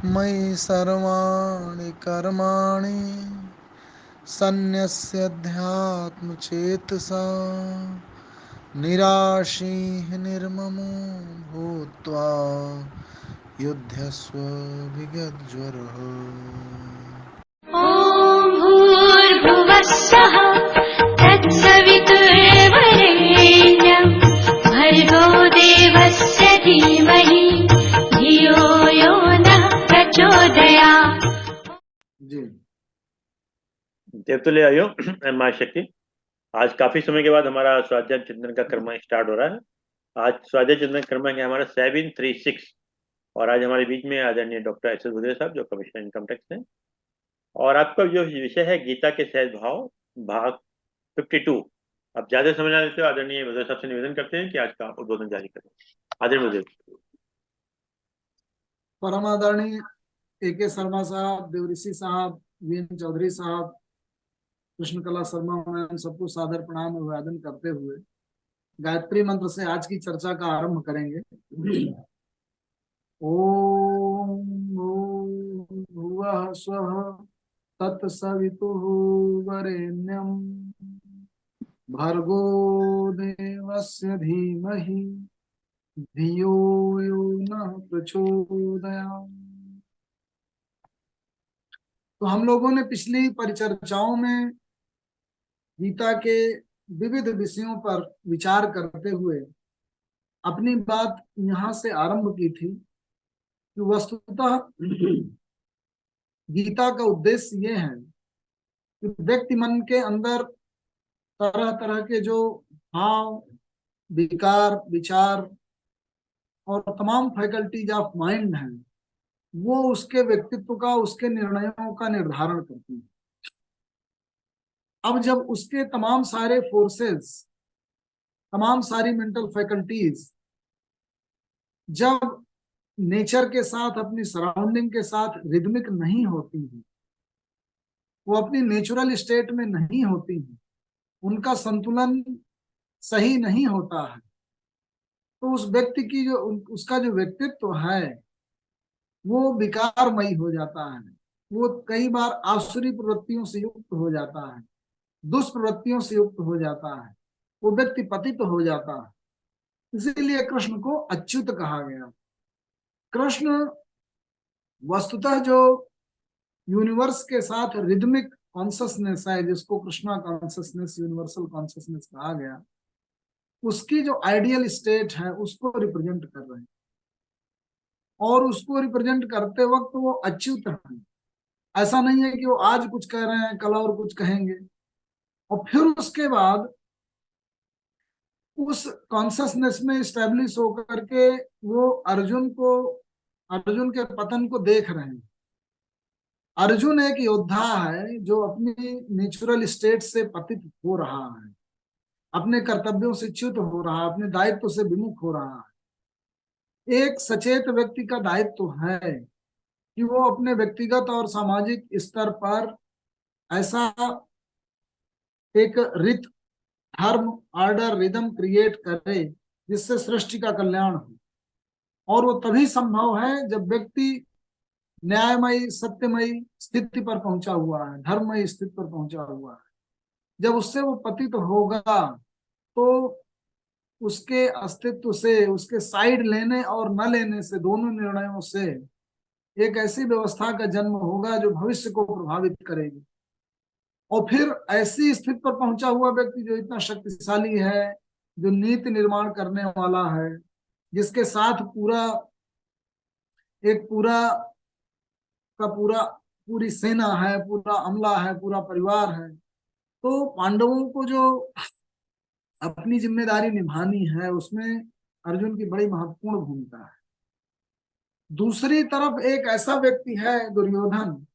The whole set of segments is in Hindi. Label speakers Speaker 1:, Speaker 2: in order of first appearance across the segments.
Speaker 1: मयि सर्वाणि कर्माणि सन्न्यस्याध्यात्मचेतसा निराशीः निर्ममो भूत्वा युध्यस्व विगतज्वरः।
Speaker 2: ॐ भूर्भुवः स्वः तत्सवितुर्वरेण्यं भर्गो देवस्य धीमहि धियो यो नः प्रचोदयात्।
Speaker 3: जी
Speaker 4: देवतुल्य आयो माँ शक्ति। आज काफी समय के बाद हमारा स्वाध्याय चिंतन का क्रम स्टार्ट हो रहा है। आज स्वाध्याय चिंतन क्रम है हमारा 736 और आज हमारे बीच में आदरणीय डॉक्टर एस एस भूदेव साहब जो कमिश्नर इनकम टैक्स हैं और आपका जो विषय है गीता के सहज भाव भाग 52। अब ज्यादा समय ना लेते हो आदरणीय भूदेव साहब से निवेदन करते हैं कि आज का उद्बोधन जारी करें। आदरणीय भूदेव।
Speaker 3: परमादरणीय A.K. शर्मा साहब, देवऋषि साहब, वीएन चौधरी साहब, कृष्ण कला शर्मा मैम, सबको सादर प्रणाम अभिवादन करते हुए गायत्री मंत्र से आज की चर्चा का आरंभ करेंगे। ओम भूर्भुवः स्वः तत्सवितुः वरेण्यं भर्गो देवस्य धीमहि धियो यो नः प्रचोदयात्। तो हम लोगों ने पिछली परिचर्चाओं में गीता के विविध विषयों पर विचार करते हुए अपनी बात यहाँ से आरंभ की थी कि वस्तुतः गीता का उद्देश्य ये है कि व्यक्ति मन के अंदर तरह तरह के जो भाव, विकार, विचार और तमाम फैकल्टीज ऑफ माइंड हैं, वो उसके व्यक्तित्व का, उसके निर्णयों का निर्धारण करती है। अब जब उसके तमाम सारे फोर्सेस, तमाम सारी मेंटल फैकल्टीज जब नेचर के साथ, अपनी सराउंडिंग के साथ रिदमिक नहीं होती हैं, वो अपनी नेचुरल स्टेट में नहीं होती हैं, उनका संतुलन सही नहीं होता है, तो उस व्यक्ति की जो उसका जो व्यक्तित्व है वो विकारमयी हो जाता है। वो कई बार आसुरी प्रवृत्तियों से युक्त हो जाता है, दुष्प्रवृत्तियों से युक्त हो जाता है, वो व्यक्ति पतित हो जाता है। इसीलिए कृष्ण को अच्युत कहा गया। कृष्ण वस्तुतः जो यूनिवर्स के साथ रिदमिक कॉन्शसनेस है, जिसको कृष्णा कॉन्शसनेस, यूनिवर्सल कॉन्शसनेस कहा गया, उसकी जो आइडियल स्टेट है उसको रिप्रेजेंट कर रहे हैं और उसको रिप्रेजेंट करते वक्त वो अच्युत है। ऐसा नहीं है कि वो आज कुछ कह रहे हैं, कल और कुछ कहेंगे। और फिर उसके बाद उस कॉन्शसनेस में स्टेब्लिश होकर के वो अर्जुन के पतन को देख रहे हैं। अर्जुन एक योद्धा है जो अपनी नेचुरल स्टेट से पतित हो रहा है, अपने कर्तव्यों से च्युत हो रहा है, अपने दायित्व से विमुख हो रहा है। एक सचेत व्यक्ति का दायित्व है कि वो अपने व्यक्तिगत और सामाजिक स्तर पर ऐसा एक रित, धर्म, ऑर्डर, रिदम क्रिएट करे जिससे सृष्टि का कल्याण हो। और वो तभी संभव है जब व्यक्ति न्यायमयी, सत्यमयी स्थिति पर पहुंचा हुआ है, धर्ममयी स्थिति पर पहुंचा हुआ है। जब उससे वो पतित होगा तो उसके अस्तित्व से, उसके साइड लेने और न लेने से, दोनों निर्णयों से एक ऐसी व्यवस्था का जन्म होगा जो भविष्य को प्रभावित करेगी। और फिर ऐसी स्थिति पर पहुंचा हुआ व्यक्ति जो इतना शक्तिशाली है, जो नीति निर्माण करने वाला है, जिसके साथ पूरा का पूरी सेना है, पूरा अमला है, पूरा परिवार है, तो पांडवों को जो अपनी जिम्मेदारी निभानी है उसमें अर्जुन की बड़ी महत्वपूर्ण भूमिका है। दूसरी तरफ एक ऐसा व्यक्ति है दुर्योधन,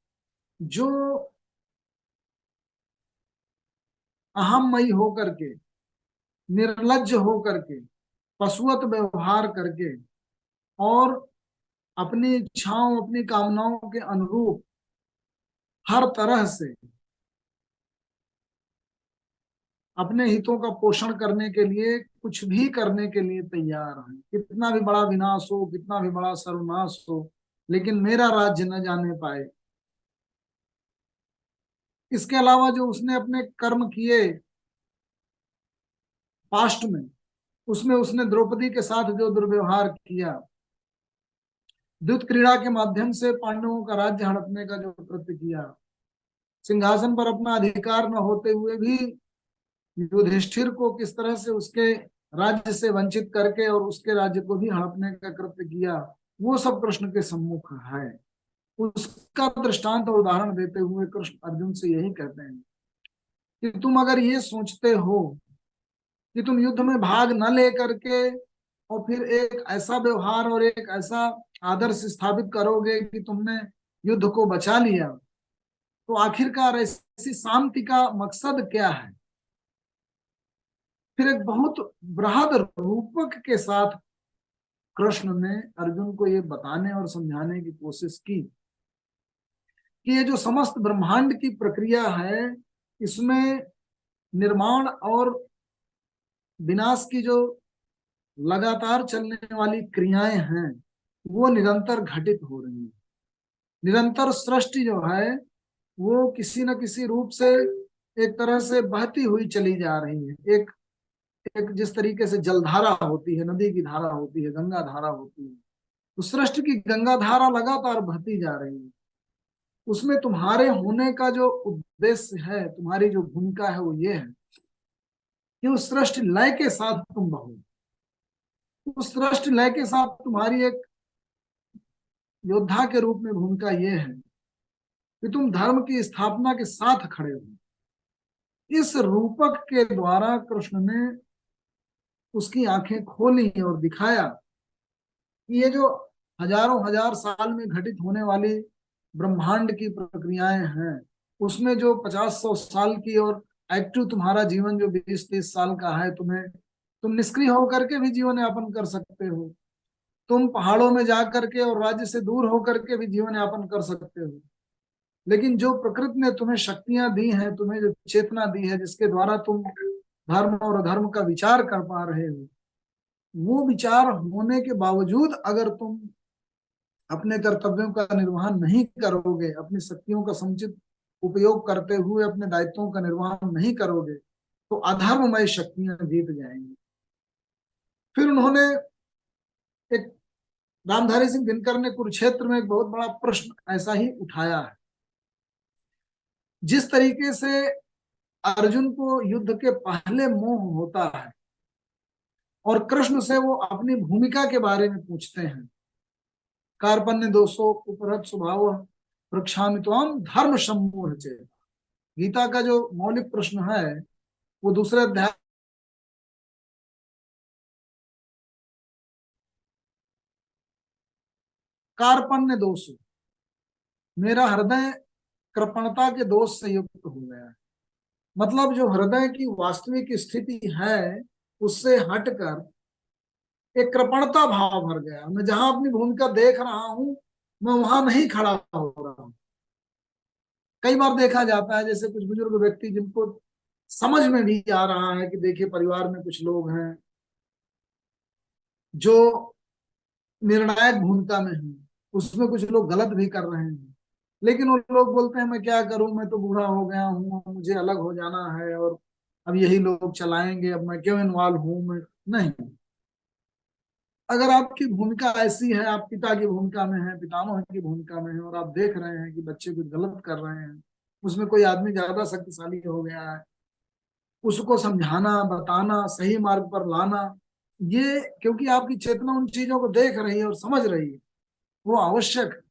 Speaker 3: जो अहममयी होकर के, निर्लज्ज होकर के, पशुवत व्यवहार करके और अपनी इच्छाओं, अपनी कामनाओं के अनुरूप हर तरह से अपने हितों का पोषण करने के लिए, कुछ भी करने के लिए तैयार है। कितना भी बड़ा विनाश हो, कितना भी बड़ा सर्वनाश हो, लेकिन मेरा राज्य न जाने पाए। इसके अलावा जो उसने अपने कर्म किए पास्ट में, उसमें उसने द्रौपदी के साथ जो दुर्व्यवहार किया, द्युत क्रीड़ा के माध्यम से पांडवों का राज्य हड़पने का जो कृत्य किया, सिंहासन पर अपना अधिकार न होते हुए भी युधिष्ठिर को किस तरह से उसके राज्य से वंचित करके और उसके राज्य को भी हड़पने का कृत्य किया, वो सब कृष्ण के सम्मुख है। उसका दृष्टांत और उदाहरण देते हुए कृष्ण अर्जुन से यही कहते हैं कि तुम अगर ये सोचते हो कि तुम युद्ध में भाग न ले करके और फिर एक ऐसा व्यवहार और एक ऐसा आदर्श स्थापित करोगे कि तुमने युद्ध को बचा लिया, तो आखिरकार ऐसी शांति का मकसद क्या है। फिर एक बहुत बृहद रूपक के साथ कृष्ण ने अर्जुन को ये बताने और समझाने की कोशिश की कि ये जो समस्त ब्रह्मांड की प्रक्रिया है, इसमें निर्माण और विनाश की जो लगातार चलने वाली क्रियाएं हैं, वो निरंतर घटित हो रही हैं। निरंतर सृष्टि जो है वो किसी न किसी रूप से एक तरह से बहती हुई चली जा रही है। एक एक जिस तरीके से जलधारा होती है, नदी की धारा होती है, गंगा धारा होती है, तो सृष्टि की गंगा धारा लगातार बहती जा रही है। उसमें तुम्हारे होने का जो उद्देश्य है, तुम्हारी जो भूमिका है, वो ये है कि उस सृष्टि लय के साथ तुम बहो। उस सृष्टि लय के साथ तुम्हारी एक योद्धा के रूप में भूमिका ये है कि तुम धर्म की स्थापना के साथ खड़े हो। इस रूपक के द्वारा कृष्ण ने उसकी आंखें खोली और दिखाया कि ये जो हजारों हजार साल में घटित होने वाली ब्रह्मांड की प्रक्रियाएं हैं, उसमें जो 50-100 साल की और एक्टिव तुम्हारा जीवन जो 20-30 साल का है, तुम निष्क्रिय होकर के भी जीवन यापन कर सकते हो। तुम पहाड़ों में जा करके और राज्य से दूर होकर के भी जीवन यापन कर सकते हो। लेकिन जो प्रकृति ने तुम्हें शक्तियां दी हैं, तुम्हें जो चेतना दी है, जिसके द्वारा तुम धर्म और अधर्म का विचार कर पा रहे हो, वो विचार होने के बावजूद अगर तुम अपने कर्तव्यों का निर्वहन नहीं करोगे, अपनी शक्तियों का समुचित उपयोग करते हुए अपने दायित्वों का निर्वहन नहीं करोगे, तो अधर्ममय शक्तियां जीत जाएंगी। फिर उन्होंने एक रामधारी सिंह दिनकर ने कुरुक्षेत्र में एक बहुत बड़ा प्रश्न ऐसा ही उठाया है। जिस तरीके से अर्जुन को युद्ध के पहले मोह होता है और कृष्ण से वो अपनी भूमिका के बारे में पूछते हैं, कार्पण्य दोषो उपरत स्वभाव प्रक्षामि त्वाम धर्म सम्मूढ़ चेत। गीता का जो मौलिक प्रश्न है वो दूसरे अध्याय, कार्पण्य दोष, मेरा हृदय कृपणता के दोष से युक्त हो गया है। मतलब जो हृदय की वास्तविक स्थिति है उससे हटकर एक कृपणता भाव भर गया। मैं जहां अपनी भूमिका देख रहा हूं, मैं वहां नहीं खड़ा हो रहा हूं। कई बार देखा जाता है जैसे कुछ बुजुर्ग व्यक्ति जिनको समझ में भी आ रहा है कि देखिए परिवार में कुछ लोग हैं जो निर्णायक भूमिका में हैं, उसमें कुछ लोग गलत भी कर रहे हैं, लेकिन वो लोग बोलते हैं मैं क्या करूं, मैं तो बूढ़ा हो गया हूं, मुझे अलग हो जाना है और अब यही लोग चलाएंगे, अब मैं क्यों इन्वॉल्व हूं। मैं नहीं, अगर आपकी भूमिका ऐसी है, आप पिता की भूमिका में है, पितामह की भूमिका में है और आप देख रहे हैं कि बच्चे कुछ गलत कर रहे हैं, उसमें कोई आदमी ज्यादा शक्तिशाली हो गया है, उसको समझाना, बताना, सही मार्ग पर लाना, ये क्योंकि आपकी चेतना उन चीजों को देख रही है और समझ रही है, वो आवश्यक है।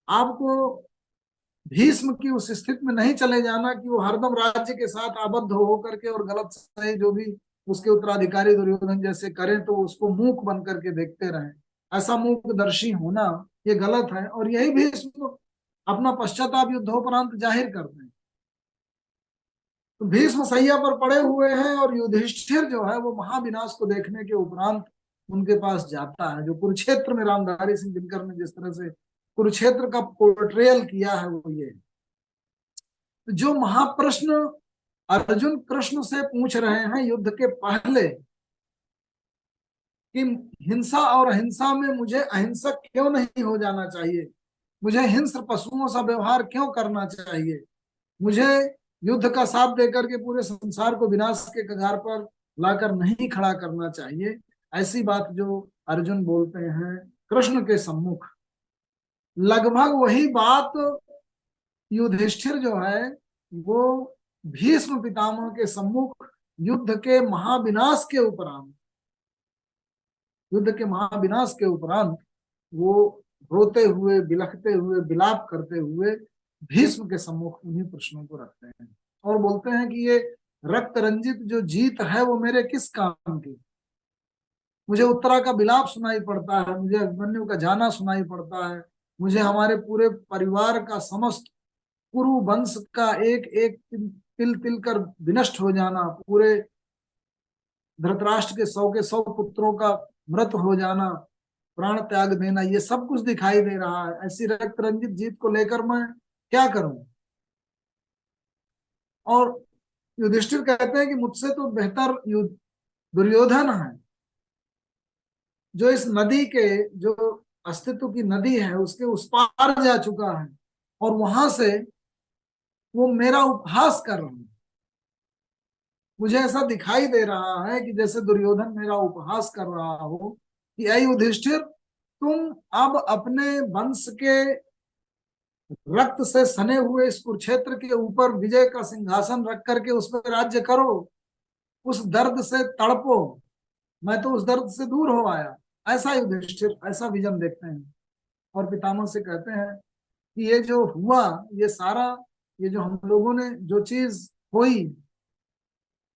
Speaker 3: आपको भीष्म की उस स्थिति में नहीं चले जाना कि वो हरदम राज्य के साथ आबद्ध हो करके और गलत सही जो भी उसके उत्तराधिकारी दुर्योधन जैसे करें तो उसको मूक बन करके देखते रहें। ऐसा मूकदर्शी होना ये गलत है और यही भीष्म अपना पश्चाताप युद्धोपरांत जाहिर करते हैं। तो भीष्म सैया पर पड़े हुए हैं और युधिष्ठिर जो है वो महाविनाश को देखने के उपरांत उनके पास जाता है। जो कुरुक्षेत्र में रामधारी सिंह दिनकर ने जिस तरह से कुरुक्षेत्र का पोर्ट्रेयल किया है वो ये, जो महाप्रश्न अर्जुन कृष्ण से पूछ रहे हैं युद्ध के पहले, कि हिंसा और अहिंसा में मुझे अहिंसक क्यों नहीं हो जाना चाहिए, मुझे हिंस्र पशुओं सा व्यवहार क्यों करना चाहिए, मुझे युद्ध का साथ देकर के पूरे संसार को विनाश के कगार पर लाकर नहीं खड़ा करना चाहिए। ऐसी बात जो अर्जुन बोलते हैं कृष्ण के सम्मुख, लगभग वही बात युधिष्ठिर जो है वो भीष्म पितामह के सम्मुख युद्ध के महाविनाश के उपरांत, युद्ध के महाविनाश के उपरांत वो रोते हुए, बिलखते हुए, विलाप करते हुए भीष्म के सम्मुख उन्हीं प्रश्नों को रखते हैं और बोलते हैं कि ये रक्त रंजित जो जीत है वो मेरे किस काम की। मुझे उत्तरा का विलाप सुनाई पड़ता है, मुझे अभिमन्यु का जाना सुनाई पड़ता है, मुझे हमारे पूरे परिवार का, समस्त कुरु वंश का एक एक तिल तिल कर विनष्ट हो जाना, पूरे धृतराष्ट्र के 100 पुत्रों का मृत हो जाना, प्राण त्याग देना, ये सब कुछ दिखाई दे रहा है। ऐसी रक्त रंजित जीत को लेकर मैं क्या करूं। और युधिष्ठिर कहते हैं कि मुझसे तो बेहतर दुर्योधन है, जो इस नदी के, जो अस्तित्व की नदी है उसके उस पार जा चुका है और वहां से वो मेरा उपहास कर रहा है। मुझे ऐसा दिखाई दे रहा है कि जैसे दुर्योधन मेरा उपहास कर रहा हो कि ऐ युधिष्ठिर, तुम अब अपने वंश के रक्त से सने हुए इस कुरुक्षेत्र के ऊपर विजय का सिंहासन रख करके उस पर राज्य करो, उस दर्द से तड़पो, मैं तो उस दर्द से दूर हो आया। ऐसा युधिष्ठिर ऐसा विजन देखते हैं और पितामह से कहते हैं कि ये जो हुआ, ये सारा, ये जो हम लोगों ने जो चीज खोई,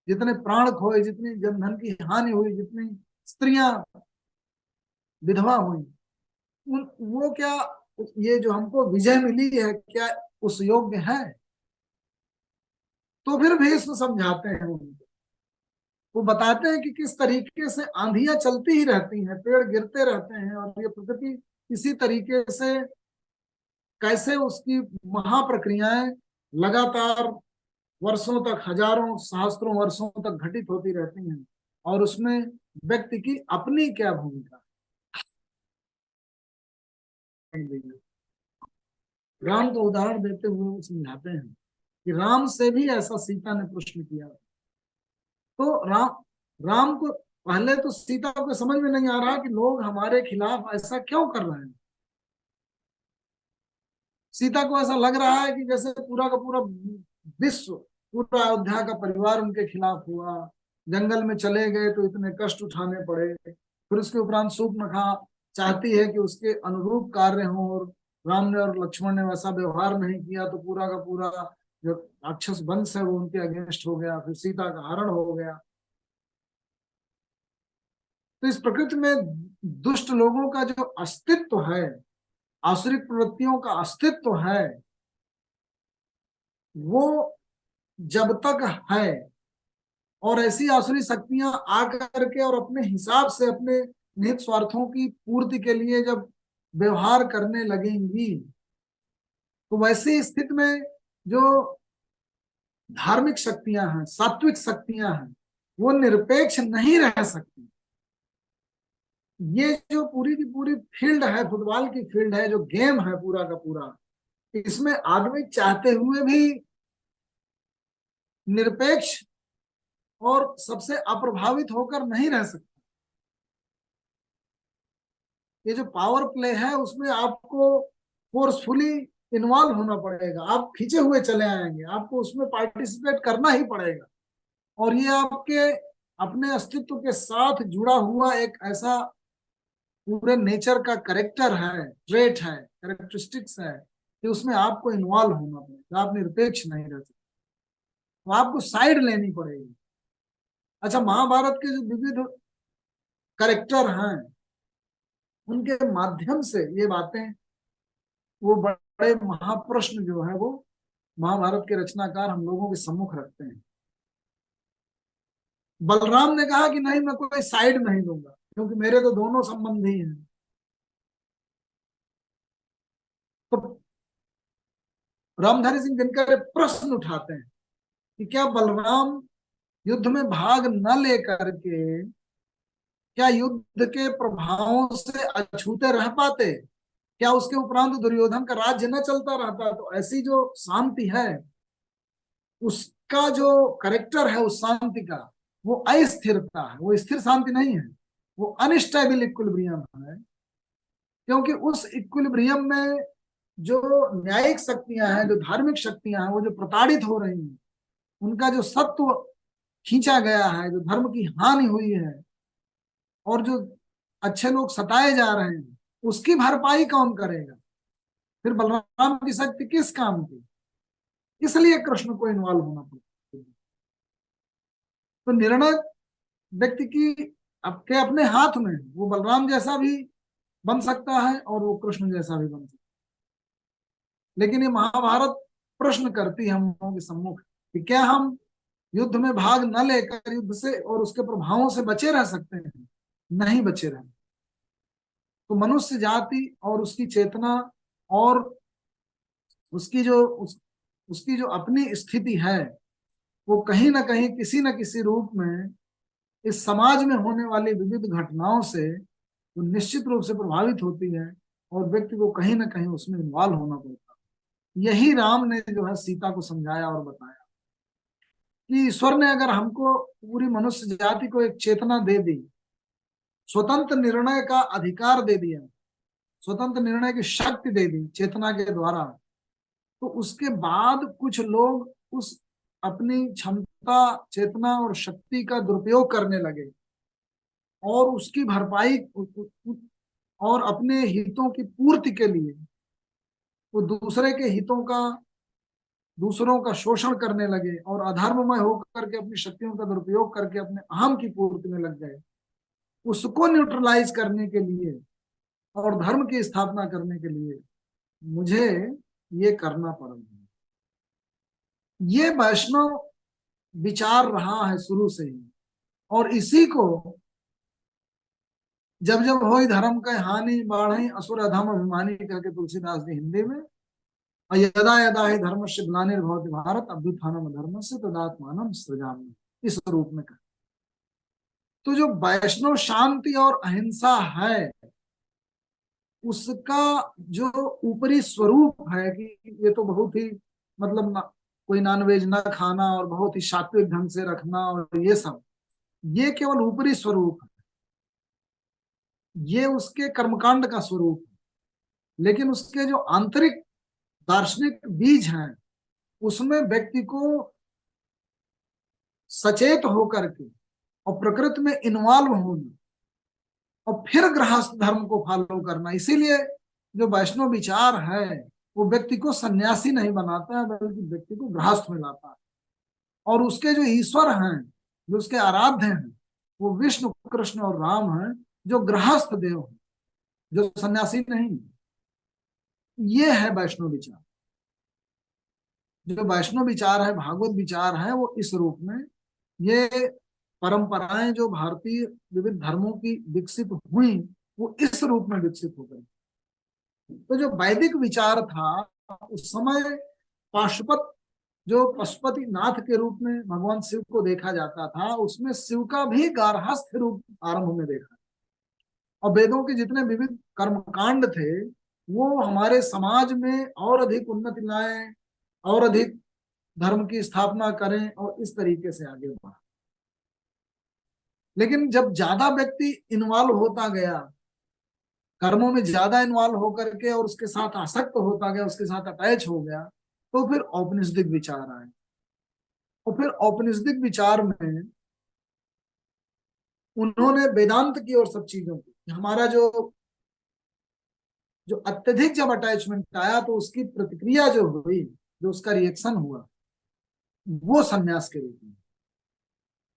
Speaker 3: जितने प्राण खोए, जितनी जनधन की हानि हुई, जितनी स्त्रियां विधवा हुई, वो क्या ये जो हमको विजय मिली है क्या उस योग्य है। तो फिर भीष्म समझाते हैं उनको, वो बताते हैं कि किस तरीके से आंधियां चलती ही रहती हैं, पेड़ गिरते रहते हैं और ये प्रकृति इसी तरीके से कैसे उसकी महाप्रक्रियाएं लगातार वर्षों तक, हजारों सहस्त्रों वर्षों तक घटित होती रहती हैं और उसमें व्यक्ति की अपनी क्या भूमिका। राम को उदाहरण देते हुए वो समझाते हैं कि राम से भी ऐसा सीता ने प्रश्न किया। तो राम को पहले तो सीता को समझ में नहीं आ रहा कि लोग हमारे खिलाफ ऐसा क्यों कर रहे हैं। सीता को ऐसा लग रहा है कि जैसे पूरा का पूरा विश्व, पूरा अयोध्या का परिवार उनके खिलाफ हुआ, जंगल में चले गए तो इतने कष्ट उठाने पड़े, फिर उसके उपरांत शूर्पणखा चाहती है कि उसके अनुरूप कार्य हो और राम ने और लक्ष्मण ने वैसा व्यवहार नहीं किया तो पूरा का पूरा जो राक्षस वंश है वो उनके अगेंस्ट हो गया, फिर सीता का हरण हो गया। तो इस प्रकृति में दुष्ट लोगों का जो अस्तित्व है, आसुरिक प्रवृत्तियों का अस्तित्व है, वो जब तक है और ऐसी आसुरी शक्तियां आकर के और अपने हिसाब से अपने निहित स्वार्थों की पूर्ति के लिए जब व्यवहार करने लगेंगी, तो वैसी स्थिति में जो धार्मिक शक्तियां हैं, सात्विक शक्तियां हैं, वो निरपेक्ष नहीं रह सकती। ये जो पूरी की पूरी फील्ड है, फुटबॉल की फील्ड है, जो गेम है पूरा का पूरा, इसमें आदमी चाहते हुए भी निरपेक्ष और सबसे अप्रभावित होकर नहीं रह सकता। ये जो पावर प्ले है उसमें आपको फोर्सफुली इन्वॉल्व होना पड़ेगा, आप खींचे हुए चले आएंगे, आपको उसमें पार्टिसिपेट करना ही पड़ेगा और ये आपके अपने अस्तित्व के साथ जुड़ा हुआ एक ऐसा पूरे नेचर का करेक्टर है, ट्रेट है, कैरेक्टरिस्टिक्स है कि उसमें आपको इन्वॉल्व होना पड़ेगा, आप निरपेक्ष नहीं रह सकते, तो आपको साइड लेनी पड़ेगी। अच्छा, महाभारत के जो विविध करेक्टर हैं उनके माध्यम से ये बातें, वो बड़े महाप्रश्न जो है वो महाभारत के रचनाकार हम लोगों के सम्मुख रखते हैं। बलराम ने कहा कि नहीं, मैं कोई साइड नहीं लूंगा क्योंकि मेरे तो दोनों संबंधी हैं। तो रामधारी सिंह दिनकर प्रश्न उठाते हैं कि क्या बलराम युद्ध में भाग न लेकर के क्या युद्ध के प्रभावों से अछूते रह पाते? क्या उसके उपरांत दुर्योधन का राज्य न चलता रहता? तो ऐसी जो शांति है, उसका जो करेक्टर है उस शांति का, वो अस्थिरता है, वो स्थिर शांति नहीं है, वो अनस्टेबल इक्विलिब्रियम है। क्योंकि उस इक्विलिब्रियम में जो न्यायिक शक्तियां हैं, जो धार्मिक शक्तियां हैं, वो जो प्रताड़ित हो रही हैं, उनका जो सत्व खींचा गया है, जो धर्म की हानि हुई है, और जो अच्छे लोग सताए जा रहे हैं, उसकी भरपाई कौन करेगा? फिर बलराम की शक्ति किस काम की? इसलिए कृष्ण को इन्वॉल्व होना पड़ता है। तो निर्णय व्यक्ति की आपके अपने हाथ में, वो बलराम जैसा भी बन सकता है और वो कृष्ण जैसा भी बन सकता है। लेकिन ये महाभारत प्रश्न करती है हम लोगों के सम्मुख कि क्या हम युद्ध में भाग न लेकर युद्ध से और उसके प्रभावों से बचे रह सकते हैं? नहीं बचे रहे। तो मनुष्य जाति और उसकी चेतना और उसकी जो अपनी स्थिति है, वो कहीं ना कहीं किसी न किसी रूप में इस समाज में होने वाली विविध घटनाओं से वो निश्चित रूप से प्रभावित होती है, और व्यक्ति को कहीं ना कहीं उसमें इन्वॉल्व होना पड़ता है। यही राम ने जो है सीता को समझाया और बताया कि ईश्वर ने अगर हमको, पूरी मनुष्य जाति को एक चेतना दे दी, स्वतंत्र निर्णय का अधिकार दे दिया, स्वतंत्र निर्णय की शक्ति दे दी चेतना के द्वारा, तो उसके बाद कुछ लोग उस अपनी क्षमता, चेतना और शक्ति का दुरुपयोग करने लगे और उसकी भरपाई और अपने हितों की पूर्ति के लिए वो दूसरों का शोषण करने लगे और अधर्ममय होकर के अपनी शक्तियों का दुरुपयोग करके अपने अहम की पूर्ति में लग गए। उसको न्यूट्रलाइज करने के लिए और धर्म की स्थापना करने के लिए मुझे ये करना पड़ा। ये वैष्णव विचार रहा है शुरू से ही, और इसी को जब जब होई धर्म का हानि बाढ़ई असुर अधम अभिमानी करके तुलसीदास जी हिंदी में, और यदा यदा ही धर्म से ग्लानिर्भवति भारत अभ्युत्थानम धर्म से तदात्मानम सृजामि, इस रूप में कहा। तो जो वैष्णव शांति और अहिंसा है, उसका जो ऊपरी स्वरूप है कि ये तो बहुत ही मतलब कोई नॉनवेज ना खाना और बहुत ही सात्विक ढंग से रखना और ये सब, ये केवल ऊपरी स्वरूप है, ये उसके कर्मकांड का स्वरूप है। लेकिन उसके जो आंतरिक दार्शनिक बीज हैं, उसमें व्यक्ति को सचेत होकर के और प्रकृति में इन्वॉल्व होना और फिर गृहस्थ धर्म को फॉलो करना। इसीलिए जो वैष्णव विचार है वो व्यक्ति को सन्यासी नहीं बनाता है, बल्कि व्यक्ति को गृहस्थ में लाता है। और उसके जो ईश्वर हैं, जो उसके आराध्य हैं, वो विष्णु, कृष्ण और राम हैं, जो गृहस्थ देव हैं, जो सन्यासी नहीं। ये है वैष्णव विचार। जो वैष्णव विचार है, भागवत विचार है, वो इस रूप में, ये परंपराएं जो भारतीय विविध धर्मों की विकसित हुई, वो इस रूप में विकसित हो गई। तो जो वैदिक विचार था उस समय, पाशुपत जो पशुपति नाथ के रूप में भगवान शिव को देखा जाता था, उसमें शिव का भी गार्हस्थ रूप आरंभ में देखा। और वेदों के जितने विविध कर्मकांड थे, वो हमारे समाज में और अधिक उन्नति लाए, और अधिक धर्म की स्थापना करें और इस तरीके से आगे बढ़ा। लेकिन जब ज्यादा व्यक्ति इन्वॉल्व होता गया, कर्मों में ज्यादा इन्वॉल्व होकर के और उसके साथ आसक्त होता गया, उसके साथ अटैच हो गया, तो फिर औपनिषदिक विचार आए। और फिर औपनिषदिक विचार में उन्होंने वेदांत की और सब चीजों की, हमारा जो अत्यधिक जब अटैचमेंट आया, तो उसकी प्रतिक्रिया जो हुई, जो उसका रिएक्शन हुआ, वो सन्यास के रूप में।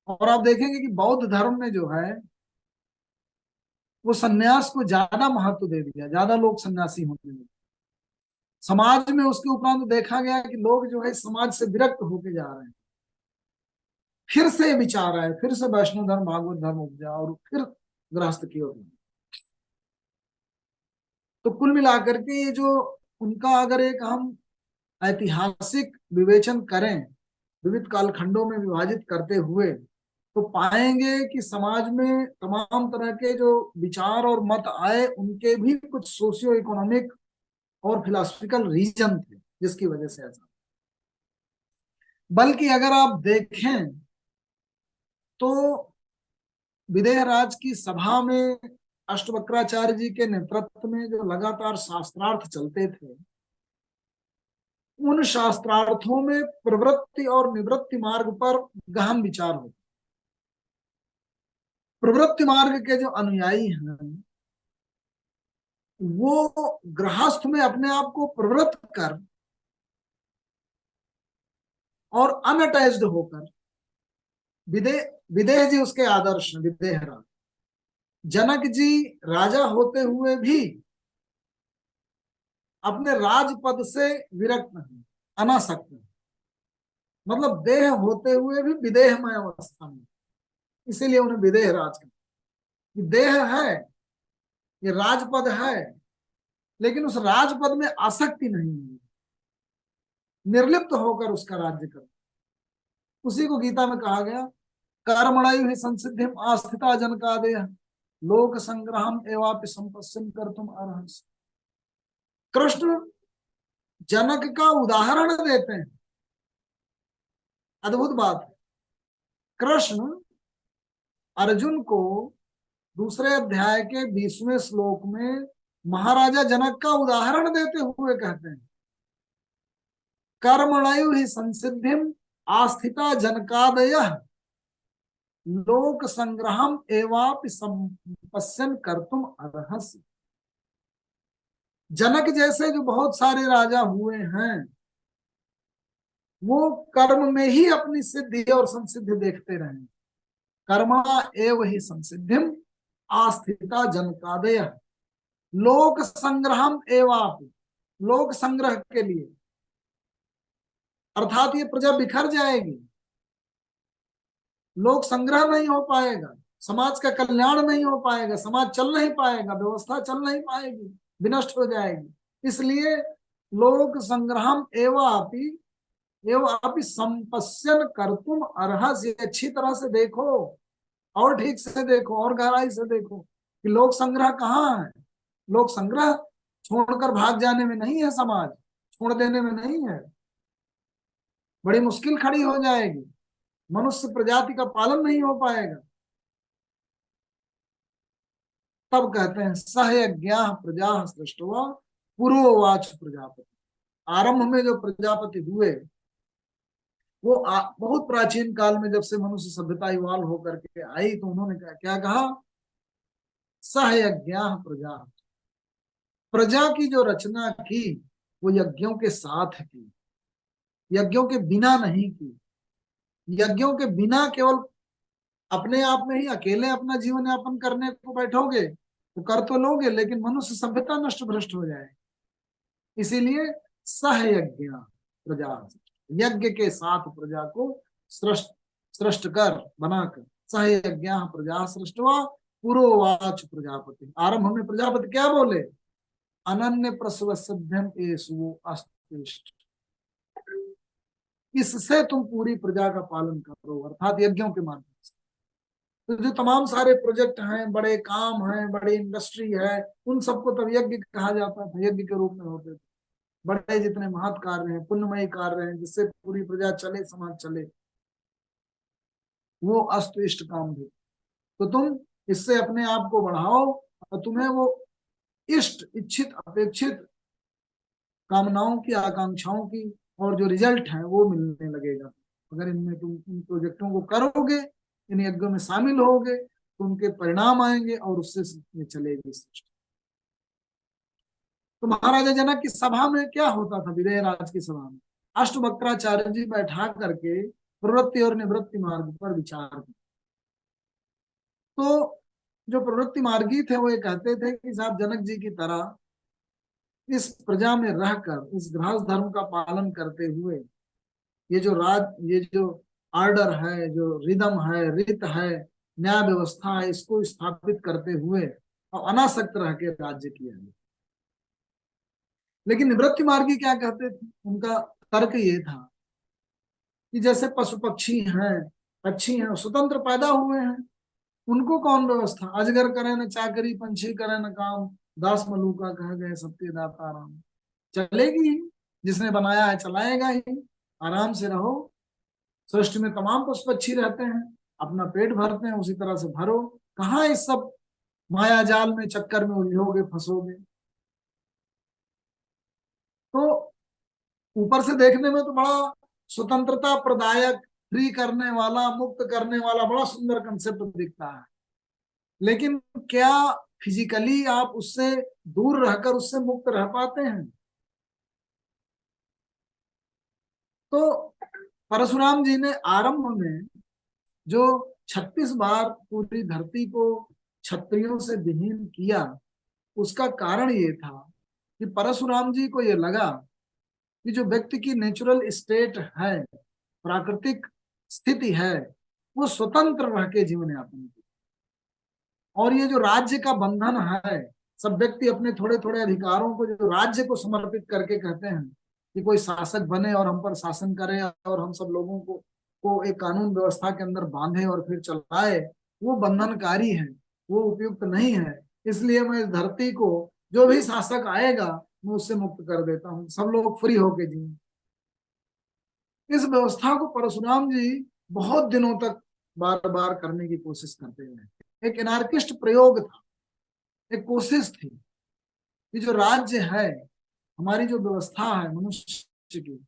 Speaker 3: और आप देखेंगे कि बौद्ध धर्म में जो है, वो सन्यास को ज्यादा महत्व दे दिया, ज्यादा लोग सन्यासी होने लगे। समाज में उसके उपरांत देखा गया कि लोग जो है समाज से विरक्त होके जा रहे हैं, फिर से विचार आए, फिर से वैष्णव धर्म, भागवत धर्म उपजा और फिर गृहस्थ की ओर। तो कुल मिलाकर के ये जो उनका अगर एक हम ऐतिहासिक विवेचन करें, विविध कालखंडों में विभाजित करते हुए, तो पाएंगे कि समाज में तमाम तरह के जो विचार और मत आए उनके भी कुछ सोशियो इकोनॉमिक और फिलोसफिकल रीजन थे जिसकी वजह से ऐसा। बल्कि अगर आप देखें तो विदेह राज की सभा में अष्टवक्राचार्य जी के नेतृत्व में जो लगातार शास्त्रार्थ चलते थे, उन शास्त्रार्थों में प्रवृत्ति और निवृत्ति मार्ग पर गहन विचार होता। प्रवृत्ति मार्ग के जो अनुयायी हैं वो गृहस्थ में अपने आप को प्रवृत्त कर और अनअटैच्ड होकर, विदेह विदेह जी उसके आदर्श हैं। विदेह राज, जनक जी राजा होते हुए भी अपने राजपद से विरक्त हैं, अनासक्त हैं, मतलब देह होते हुए भी विदेहमय अवस्था में, इसीलिए उन्हें विदेह राज कहते। देह है, ये राजपद है, लेकिन उस राजपद में आसक्ति नहीं है, निर्लिप्त होकर उसका राज्य कर। उसी को गीता में कहा गया, कर्मणैव हि संसिद्धिम आस्थिता जनकादयः लोक संग्रहम एवापि संपश्यन् कर्तुम अर्हसि। कृष्ण जनक का उदाहरण देते हैं, अद्भुत बात है। कृष्ण अर्जुन को दूसरे अध्याय के 20वें श्लोक में महाराजा जनक का उदाहरण देते हुए कहते हैं, कर्मणैव हि संसिद्धिम आस्थिता जनकादयः लोक संग्रहम एवापि संपश्यन् कर्तुम अर्हसि। जनक जैसे जो बहुत सारे राजा हुए हैं वो कर्म में ही अपनी सिद्धि और संसिद्धि देखते रहे। कर्मणा एव हि संसिद्धिम आस्थिता जनकादयः लोक संग्रहम एवापि, लोक संग्रह के लिए, अर्थात ये प्रजा बिखर जाएगी, लोक संग्रह नहीं हो पाएगा, समाज का कल्याण नहीं हो पाएगा, समाज चल नहीं पाएगा, व्यवस्था चल नहीं पाएगी, विनष्ट हो जाएगी। इसलिए लोक संग्रहम एवापि संपश्यन् कर्तुम अर्हसि। अच्छी तरह से देखो और ठीक से देखो और गहराई से देखो कि लोक संग्रह कहाँ है। लोक संग्रह छोड़कर भाग जाने में नहीं है, समाज छोड़ देने में नहीं है, बड़ी मुश्किल खड़ी हो जाएगी, मनुष्य प्रजाति का पालन नहीं हो पाएगा। तब कहते हैं सहयज्ञाः प्रजा सृष्टवा पुरोवाच प्रजापति। आरंभ में जो प्रजापति हुए वो बहुत प्राचीन काल में जब से मनुष्य सभ्यता इवाल्व होकर के आई तो उन्होंने क्या कहा, सहयज्ञाः प्रजा। प्रजा की जो रचना की वो यज्ञों के साथ की, यज्ञों के बिना नहीं की। यज्ञों के बिना केवल अपने आप में ही अकेले अपना जीवन यापन करने को बैठोगे तो कर तो लोगे, लेकिन मनुष्य सभ्यता नष्ट भ्रष्ट हो जाए। इसीलिए सहयज्ञ प्रजा, यज्ञ के साथ प्रजा को सृष्ट कर बनाकर, सहयज्ञ प्रजा सृष्टवा पुरोवाच प्रजापति। आरंभ में प्रजापति क्या बोले, अनन्य प्रसव सभ्यम एषु अस्तिष्ठ, इससे तुम पूरी प्रजा का पालन करो, अर्थात यज्ञों के माध्यम से। तो जो तमाम सारे प्रोजेक्ट हैं, बड़े काम हैं, बड़ी इंडस्ट्री है, उन सबको तब यज्ञ कहा जाता था, यज्ञ के रूप में होते थे। बड़े जितने महत् कार्य हैं, पुण्यमयी कार्य हैं, जिससे पूरी प्रजा चले, समाज चले, वो अस्त इष्ट काम भी। तो तुम इससे अपने आप को बढ़ाओ और तुम्हें वो इष्ट, इच्छित, अपेक्षित कामनाओं की, आकांक्षाओं की और जो रिजल्ट है वो मिलने लगेगा। अगर इनमें तुम इन प्रोजेक्टों को करोगे, इन यज्ञों में शामिल होगे तो उनके परिणाम आएंगे और उससे चलेगी सृष्टि। तो महाराजा जनक की सभा में क्या होता था, विदेह राज की सभा में अष्टवक्राचार्य जी बैठा करके प्रवृत्ति और निवृत्ति मार्ग पर विचार किया। तो जो प्रवृत्ति मार्गी थे वो ये कहते थे कि साहब जनक जी की तरह इस प्रजा में रहकर, इस गृहस्थ धर्म का पालन करते हुए, ये जो ऑर्डर है, जो रिदम है, रित है, न्याय व्यवस्था है, इसको स्थापित करते हुए और अनासक्त रह के राज्य किया है। लेकिन निवृत्ति मार्गी क्या कहते थे, उनका तर्क ये था कि जैसे पशु पक्षी हैं, अच्छी हैं, स्वतंत्र पैदा हुए हैं, उनको कौन व्यवस्था? अजगर करे न चाकरी, पंछी करे न काम, दास मलूका कह गए सबके दाता राम। चलेगी ही, जिसने बनाया है चलाएगा ही। आराम से रहो। सृष्टि में तमाम पशु पक्षी रहते हैं, अपना पेट भरते हैं, उसी तरह से भरो। कहाँ इस सब माया जाल में चक्कर में उलझोगे, फंसोगे? तो ऊपर से देखने में तो बड़ा स्वतंत्रता प्रदायक, फ्री करने वाला, मुक्त करने वाला बड़ा सुंदर कंसेप्ट दिखता है, लेकिन क्या फिजिकली आप उससे दूर रहकर उससे मुक्त रह पाते हैं? तो परशुराम जी ने आरंभ में जो 36 बार पूरी धरती को क्षत्रियों से विहीन किया, उसका कारण ये था कि परशुराम जी को ये लगा कि जो व्यक्ति की नेचुरल स्टेट है, प्राकृतिक स्थिति है, वो स्वतंत्र रह के जीवन यापन की। और ये जो राज्य का बंधन है, सब व्यक्ति अपने थोड़े थोड़े अधिकारों को जो राज्य को समर्पित करके कहते हैं कि कोई शासक बने और हम पर शासन करे और हम सब लोगों को एक कानून व्यवस्था के अंदर बांधे और फिर चलाए, वो बंधनकारी है, वो उपयुक्त नहीं है। इसलिए मैं इस धरती को, जो भी शासक आएगा मैं उससे मुक्त कर देता हूँ, सब लोग फ्री होके जिए। इस व्यवस्था को परशुराम जी बहुत दिनों तक बार बार करने की कोशिश करते रहे। एक एनार्किस्ट प्रयोग था, एक कोशिश थी कि जो राज्य है, हमारी जो व्यवस्था है मनुष्य की,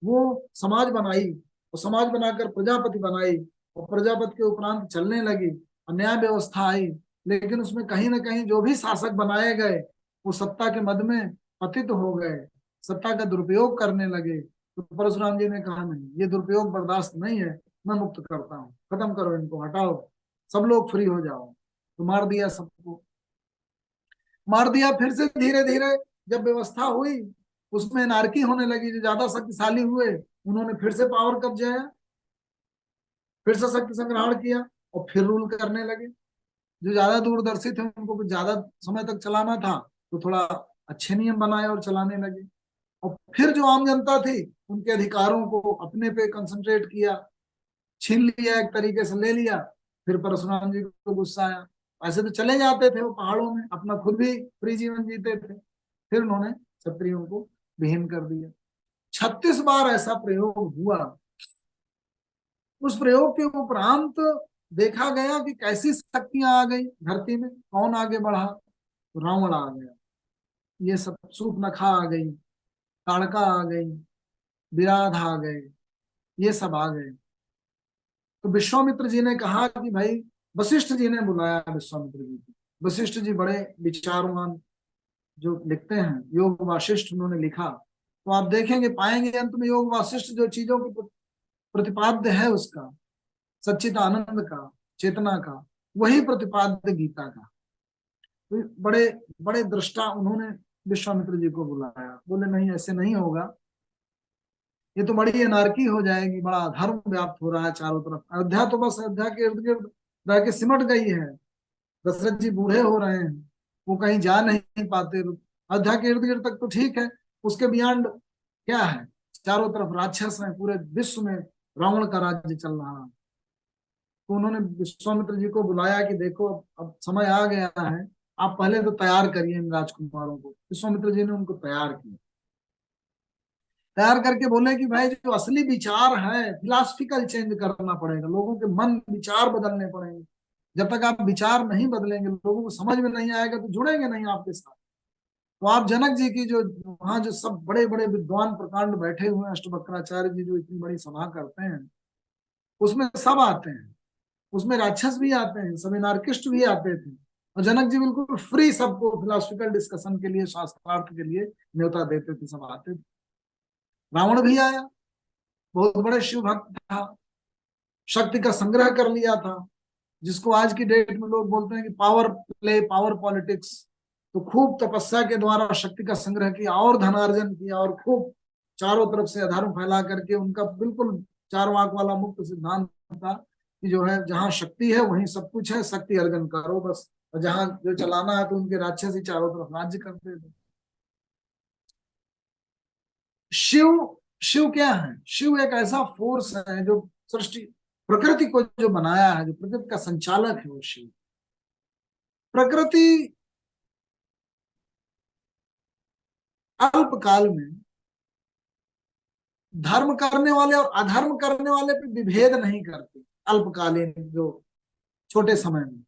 Speaker 3: वो समाज बनाई, और समाज बनाकर प्रजापति बनाई, और प्रजापति के उपरांत चलने लगी, और न्याय व्यवस्था आई। लेकिन उसमें कहीं ना कहीं जो भी शासक बनाए गए, वो सत्ता के मद में पतित हो गए, सत्ता का दुरुपयोग करने लगे। तो परशुराम जी ने कहा नहीं, ये दुरुपयोग बर्दाश्त नहीं है, मैं मुक्त करता हूँ, खत्म करो इनको, हटाओ, सब लोग फ्री हो जाओ। तो मार दिया सबको, मार दिया। फिर से धीरे धीरे जब व्यवस्था हुई, उसमें नारकी होने लगी, जो ज्यादा शक्तिशाली हुए उन्होंने फिर से पावर कब्जाया, फिर से शक्ति संग्रहण किया, और फिर रूल करने लगे। जो ज्यादा दूरदर्शी थे, उनको कुछ ज्यादा समय तक चलाना था, तो थोड़ा अच्छे नियम बनाए और चलाने लगे। और फिर जो आम जनता थी, उनके अधिकारों को अपने पे कंसंट्रेट किया, छीन लिया, एक तरीके से ले लिया। फिर परशुराम जी को गुस्सा आया। ऐसे तो चले जाते थे वो पहाड़ों में, अपना खुद भी फ्री जीवन जीते थे। फिर उन्होंने क्षत्रियों को विहीन कर दिया। 36 बार ऐसा प्रयोग हुआ। उस प्रयोग के उपरांत देखा गया कि कैसी शक्तियां आ गई धरती में, कौन आगे बढ़ा? तो रावण आ गया, ये सब सूर्पनखा आ गई, ताड़का आ गई, विराध आ गए, ये सब आ गए। तो विश्वामित्र जी ने कहा कि भाई, वशिष्ठ जी ने बुलाया विश्वामित्र जी को। वशिष्ठ जी बड़े विचारवान, जो लिखते हैं योग वासिष्ठ, उन्होंने लिखा। तो आप देखेंगे, पाएंगे अंत में योग वासिष्ठ जो चीजों की प्रतिपाद्य है उसका, सच्चित आनंद का, चेतना का, वही प्रतिपाद्य गीता का। तो बड़े बड़े दृष्टा उन्होंने विश्वामित्र जी को बुलाया। बोले नहीं, ऐसे नहीं होगा, ये तो बड़ी अनारकी हो जाएगी, बड़ा अधर्म व्याप्त हो रहा है चारों तरफ। अयोध्या तो बस अयोध्या के इर्द गिर्द रह के सिमट गई है। दशरथ जी बूढ़े हो रहे हैं, वो कहीं जा नहीं पाते। अयोध्या के इर्द गिर्द तक तो ठीक है, उसके बियॉन्ड क्या है? चारों तरफ राक्षस हैं, पूरे विश्व में रावण का राज्य चल रहा है। तो उन्होंने विश्वामित्र जी को बुलाया कि देखो, अब समय आ गया है, आप पहले तो तैयार करिए इन राजकुमारों को। विश्वामित्र जी ने उनको तैयार किया। तैयार करके बोले कि भाई, जो असली विचार है, फिलॉसफिकल चेंज करना पड़ेगा, लोगों के मन विचार बदलने पड़ेंगे। जब तक आप विचार नहीं बदलेंगे, लोगों को समझ में नहीं आएगा, तो जुड़ेंगे नहीं आपके साथ। तो आप जनक जी की जो वहां जो सब बड़े बड़े विद्वान प्रकांड बैठे हुए हैं, अष्टवक्राचार्य जी जो इतनी बड़ी सभा करते हैं, उसमें सब आते हैं, उसमें राक्षस भी आते हैं, सब एनार्किस्ट भी आते थे। और जनक जी बिल्कुल फ्री सबको फिलोसफिकल डिस्कशन के लिए, शास्त्रार्थ के लिए न्योता देते थे, सब आते थे। रावण भी आया, बहुत बड़े शिव भक्त था, शक्ति का संग्रह कर लिया था, जिसको आज की डेट में लोग बोलते हैं कि पावर प्ले, पावर पॉलिटिक्स। तो खूब तपस्या के द्वारा शक्ति का संग्रह किया, और धनार्जन किया, और खूब चारों तरफ से अधर्म फैला करके, उनका बिल्कुल चार वाक वाला मुक्त सिद्धांत था कि जो है, जहां शक्ति है वहीं सब कुछ है, शक्ति अर्जन करो बस। और जहां जो चलाना है, तो उनके राक्षस ही चारों तरफ राज्य करते थे। शिव शिव क्या है? शिव एक ऐसा फोर्स है जो सृष्टि प्रकृति को जो बनाया है, जो प्रकृति का संचालक है वो शिव। प्रकृति अल्पकाल में धर्म करने वाले और अधर्म करने वाले पे विभेद नहीं करती। अल्पकालीन जो छोटे समय में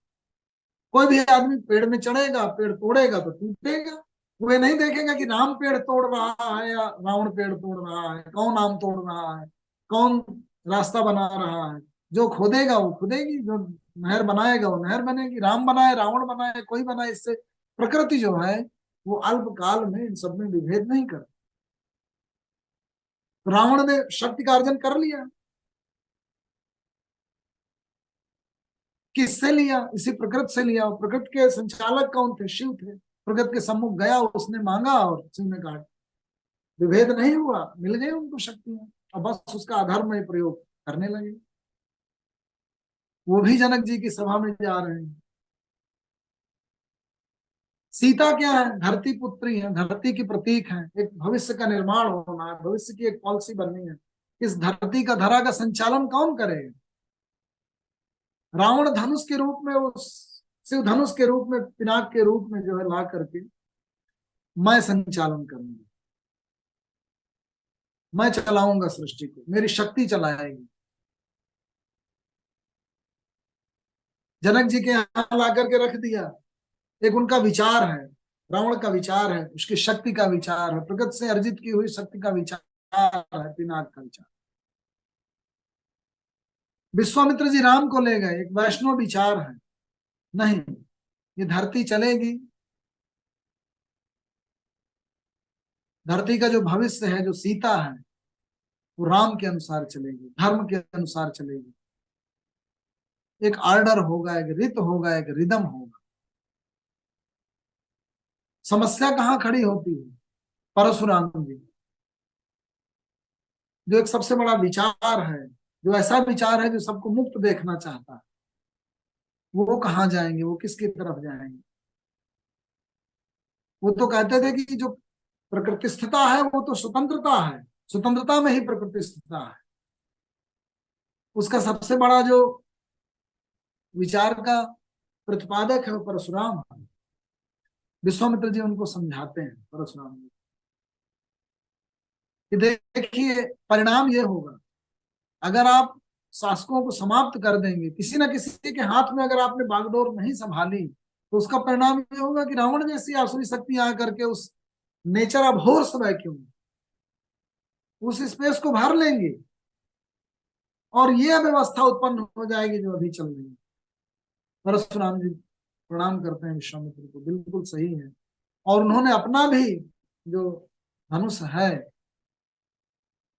Speaker 3: कोई भी आदमी पेड़ में चढ़ेगा, पेड़ तोड़ेगा तो टूटेगा। वो ये नहीं देखेगा कि राम पेड़ तोड़ रहा है या रावण पेड़ तोड़ रहा है, कौन आम तोड़ रहा है, कौन रास्ता बना रहा है। जो खोदेगा वो खुदेगी, जो नहर बनाएगा वो नहर बनेगी। राम बनाए, रावण बनाए, कोई बनाए, इससे प्रकृति जो है वो अल्पकाल में इन सब में विभेद नहीं करती। रावण ने शक्ति का अर्जन कर लिया, किससे लिया? इसी प्रकृति से लिया। प्रकृति के संचालक कौन थे? शिव थे। प्रकृति के सम्मुख गया, उसने मांगा और शिव ने कहा। विभेद नहीं हुआ, मिल गई उनको शक्तियां, अब बस उसका अधर्म में प्रयोग करने लगे। वो भी जनक जी की सभा में जा रहे हैं। सीता क्या है? धरती पुत्री है, धरती की प्रतीक है। एक भविष्य का निर्माण होना है, भविष्य की एक पॉलिसी बननी है। इस धरती का, धरा का संचालन कौन करेगा? रावण धनुष के रूप में, वो शिव धनुष के रूप में, पिनाक के रूप में जो है ला करके मैं संचालन करूंगा, मैं चलाऊंगा सृष्टि को, मेरी शक्ति चलाएगी। जनक जी के यहां ला करके रख दिया। एक उनका विचार है, रावण का विचार है, उसकी शक्ति का विचार है, प्रकृति से अर्जित की हुई शक्ति का विचार है, पिनाक का विचार। विश्वामित्र जी राम को ले गए, एक वैष्णव विचार है। नहीं, ये धरती चलेगी, धरती का जो भविष्य है, जो सीता है, वो राम के अनुसार चलेगी, धर्म के अनुसार चलेगी। एक आर्डर होगा, एक रित होगा, एक रिदम होगा। समस्या कहां खड़ी होती है? परशुराम जी, जो एक सबसे बड़ा विचार है, जो ऐसा विचार है जो सबको मुक्त देखना चाहता है, वो कहां जाएंगे? वो किसकी तरफ जाएंगे? वो तो कहते थे कि जो प्रकृति स्थिता है वो तो स्वतंत्रता है, स्वतंत्रता में ही प्रकृति स्थिता है। उसका सबसे बड़ा जो विचार का प्रतिपादक है वो परशुराम है। विश्वामित्र जी उनको समझाते हैं, परशुराम जी, कि देखिए परिणाम ये होगा, अगर आप शासकों को समाप्त कर देंगे, किसी न किसी के हाथ में अगर आपने बागडोर नहीं संभाली, तो उसका परिणाम ये होगा कि रावण जैसी आसुरी शक्ति आकर के उस नेचर ऑफ हॉर्स वैक्यूम, उस स्पेस को भर लेंगे और ये व्यवस्था उत्पन्न हो जाएगी जो अभी चल रही है। परशुराम जी प्रणाम करते हैं विश्वामित्र को, बिल्कुल सही है। और उन्होंने अपना भी जो धनुष है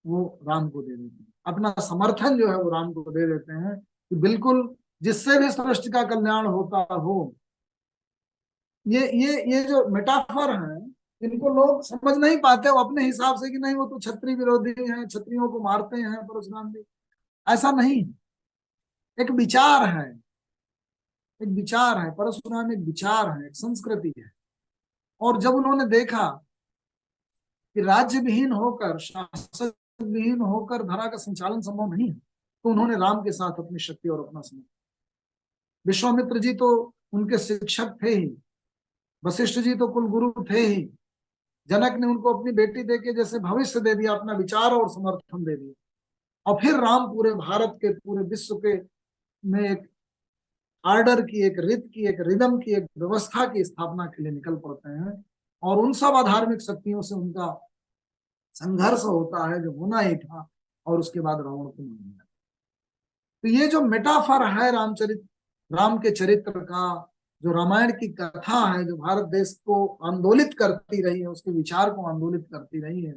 Speaker 3: वो राम को दे देते हैं, अपना समर्थन जो है वो राम को दे देते हैं कि बिल्कुल जिससे भी सृष्टि का कल्याण होता हो। ये जो मेटाफर है, इनको लोग समझ नहीं पाते, वो अपने हिसाब से कि नहीं वो तो क्षत्रिय विरोधी हैं, क्षत्रियों को मारते हैं परशुराम जी। ऐसा नहीं, एक विचार है, एक विचार है। परशुराम एक विचार है, एक संस्कृति है। और जब उन्होंने देखा कि राज्य विहीन होकर, शासक विहीन होकर धरा का संचालन संभव नहीं है, तो उन्होंने राम के साथ अपनी शक्ति और अपना समर्पण। विश्वामित्र जी तो उनके शिक्षक थे ही, वशिष्ठ जी तो कुल गुरु थे ही। जनक ने उनको अपनी बेटी देके जैसे भविष्य दे दिया, अपना विचार और समर्थन दे दिया। और फिर राम पूरे भारत के, पूरे विश्व के में एक आर्डर की, एक रित की, एक रिदम की, एक व्यवस्था की स्थापना के लिए निकल पड़ते हैं। और उन सब अधार्मिक शक्तियों से उनका संघर्ष होता है जो होना ही था, और उसके बाद रावण को मार दिया। तो ये जो मेटाफर है राम के चरित्र का, जो रामायण की कथा है, जो भारत देश को आंदोलित करती रही है, उसके विचार को आंदोलित करती रही है,